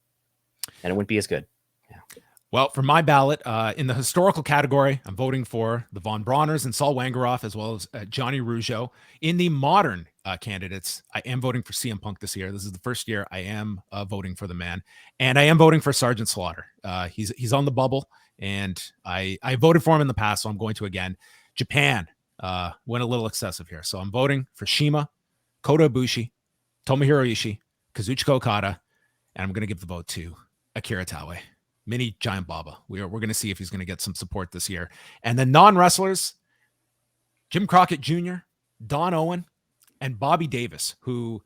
and it wouldn't be as good. Yeah. Well, for my ballot, in the historical category, I'm voting for the Von Brauners and Saul Wangeroth, as well as Johnny Rougeau. In the modern candidates, I am voting for CM Punk this year. This is the first year I am voting for the man, and I am voting for Sergeant Slaughter. He's on the bubble, and I voted for him in the past, so I'm going to again. Japan went a little excessive here, so I'm voting for Shima, Kota Ibushi, Tomohiro Ishii, Kazuchika Okada, and I'm going to give the vote to Akira Taue. Mini Giant Baba. We're going to see if he's going to get some support this year. And then non-wrestlers, Jim Crockett Jr., Don Owen, and Bobby Davis, who,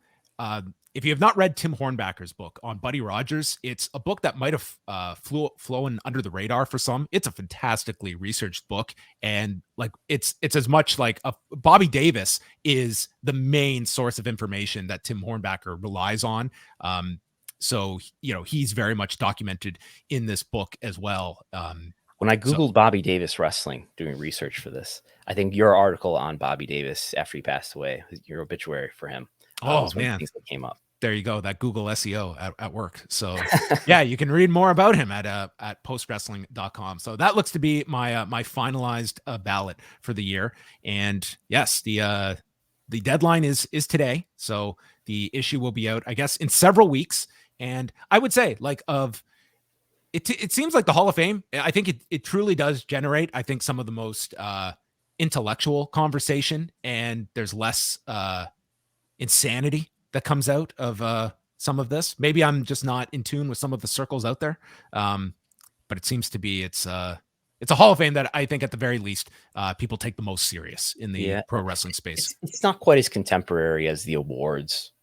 if you have not read Tim Hornbacker's book on Buddy Rogers, it's a book that might have flown under the radar for some. It's a fantastically researched book. And like, it's as much like Bobby Davis is the main source of information that Tim Hornbacker relies on. So, he's very much documented in this book as well. When I Googled Bobby Davis wrestling, doing research for this, I think your article on Bobby Davis after he passed away, your obituary for him, was one of the things that came up. There you go. That Google SEO at work. So yeah, you can read more about him at postwrestling.com. So that looks to be my finalized ballot for the year. And yes, the deadline is today. So the issue will be out, I guess, in several weeks. And I would say, like, it seems like the Hall of Fame, I think it truly does generate, I think, some of the most intellectual conversation, and there's less insanity that comes out of some of this. Maybe I'm just not in tune with some of the circles out there, but it seems to be it's a Hall of Fame that I think at the very least people take the most serious in the pro wrestling space. It's not quite as contemporary as the awards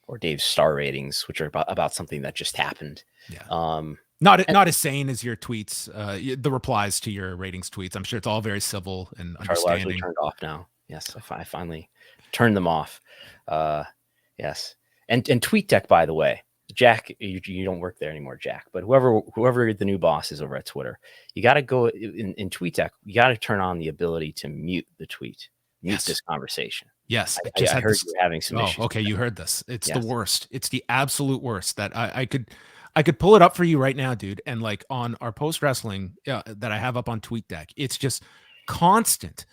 or Dave's star ratings, which are about something that just happened. Yeah. Not as sane as your tweets, the replies to your ratings tweets. I'm sure it's all very civil and understanding. Are largely turned off now. Yes, I finally turned them off. Yes, and TweetDeck, by the way, Jack, you don't work there anymore, Jack. But whoever the new boss is over at Twitter, you got to go in TweetDeck. You got to turn on the ability to mute the tweet, mute this conversation. Yes, I heard you're having some issues. Okay, you heard this. It's the worst. It's the absolute worst. That I could pull it up for you right now, dude. And like on our post wrestling that I have up on TweetDeck, it's just constant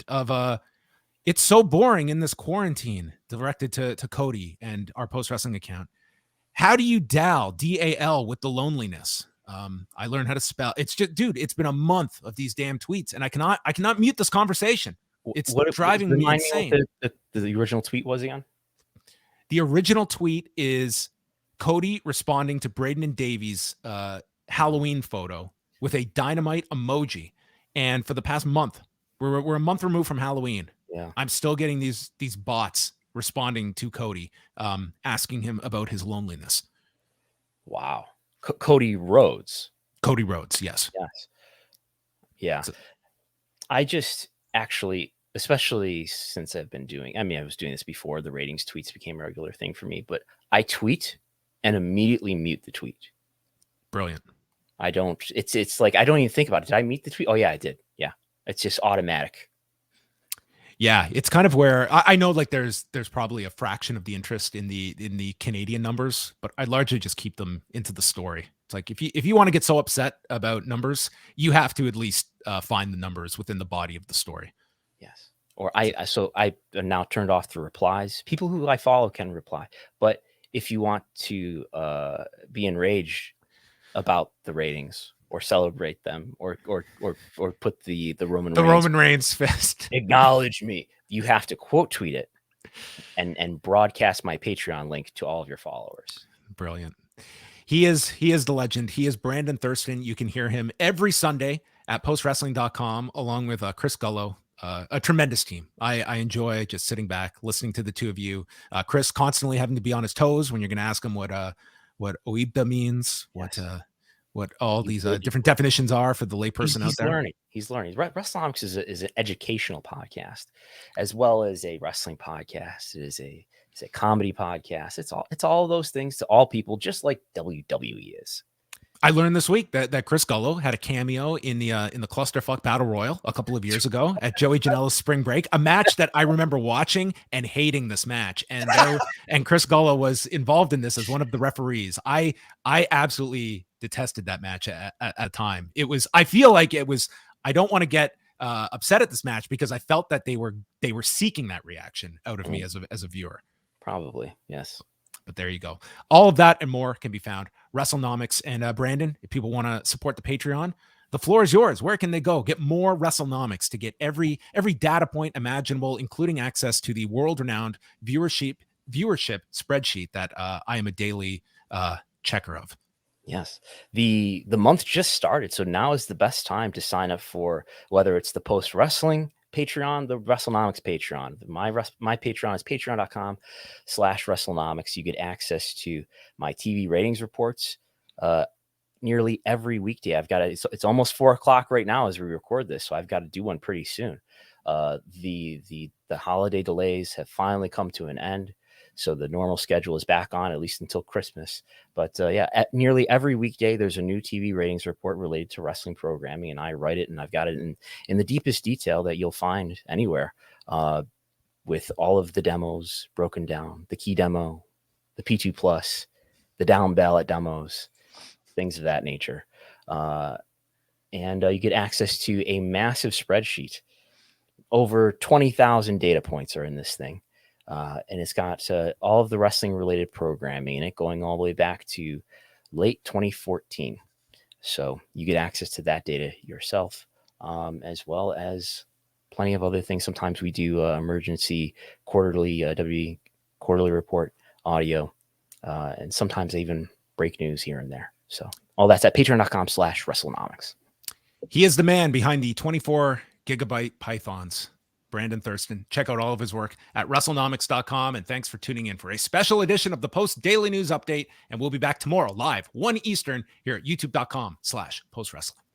of it's so boring in this quarantine, directed to Cody and our post wrestling account. How do you DAL with the loneliness? I learned how to spell. It's just, dude, it's been a month of these damn tweets, and I cannot mute this conversation. It's driving me insane. What the original tweet was again? The original tweet is Cody responding to Braden and Davey's Halloween photo with a dynamite emoji. And for the past month, we're a month removed from Halloween. Yeah, I'm still getting these bots responding to Cody, asking him about his loneliness. Wow. Cody Rhodes. Cody Rhodes, yes. Yeah. I just actually, especially since I've been doing, I was doing this before the ratings tweets became a regular thing for me, but I tweet and immediately mute the tweet. Brilliant. It's like, I don't even think about it. Did I mute the tweet? Oh yeah, I did. Yeah. It's just automatic. Yeah, it's kind of where I know like there's probably a fraction of the interest in the Canadian numbers, but I largely just keep them into the story. It's like if you want to get so upset about numbers, you have to at least find the numbers within the body of the story. Yes. Or I now turned off the replies. People who I follow can reply, but if you want to be enraged about the ratings or celebrate them or put the Roman Reigns fist, acknowledge me, you have to quote tweet it and broadcast my Patreon link to all of your followers. Brilliant. He is the legend. He is Brandon Thurston. You can hear him every Sunday at postwrestling.com along with Chris Gullo. A tremendous team. I enjoy just sitting back, listening to the two of you. Chris constantly having to be on his toes when you're going to ask him what OIBDA means, what all these different definitions are for the layperson out there. He's learning. WrestleNomics is an educational podcast, as well as a wrestling podcast. It's a comedy podcast. It's all those things to all people, just like WWE is. I learned this week that Chris Gullo had a cameo in the Clusterfuck Battle Royal a couple of years ago at Joey Janela's Spring Break, a match that I remember watching and hating this match. And Chris Gullo was involved in this as one of the referees. I absolutely detested that match at a time. I feel like it was, I don't want to get upset at this match because I felt that they were seeking that reaction out of me as a viewer. Probably, yes. But there you go. All of that and more can be found. WrestleNomics. And Brandon, if people want to support the Patreon, the floor is yours. Where can they go? Get more WrestleNomics to get every data point imaginable, including access to the world-renowned viewership spreadsheet that I am a daily checker of. Yes. The month just started, so now is the best time to sign up for whether it's the Post Wrestling Patreon, the WrestleNomics Patreon. My Patreon is patreon.com/WrestleNomics. You get access to my TV ratings reports nearly every weekday. It's almost 4:00 right now as we record this, so I've got to do one pretty soon. The holiday delays have finally come to an end, so the normal schedule is back on, at least until Christmas. But at nearly every weekday, there's a new TV ratings report related to wrestling programming, and I write it, and I've got it in the deepest detail that you'll find anywhere, with all of the demos broken down, the key demo, the P2 Plus, the down ballot demos, things of that nature. And you get access to a massive spreadsheet. Over 20,000 data points are in this thing. And it's got all of the wrestling related programming in it, going all the way back to late 2014. So you get access to that data yourself, as well as plenty of other things. Sometimes we do emergency quarterly quarterly report audio, and sometimes even break news here and there. So all that's at patreon.com/WrestleNomics. He is the man behind the 24 gigabyte pythons. Brandon Thurston. Check out all of his work at WrestleNomics.com. And thanks for tuning in for a special edition of the Post Daily News Update. And we'll be back tomorrow live, 1 Eastern, here at YouTube.com/PostWrestling.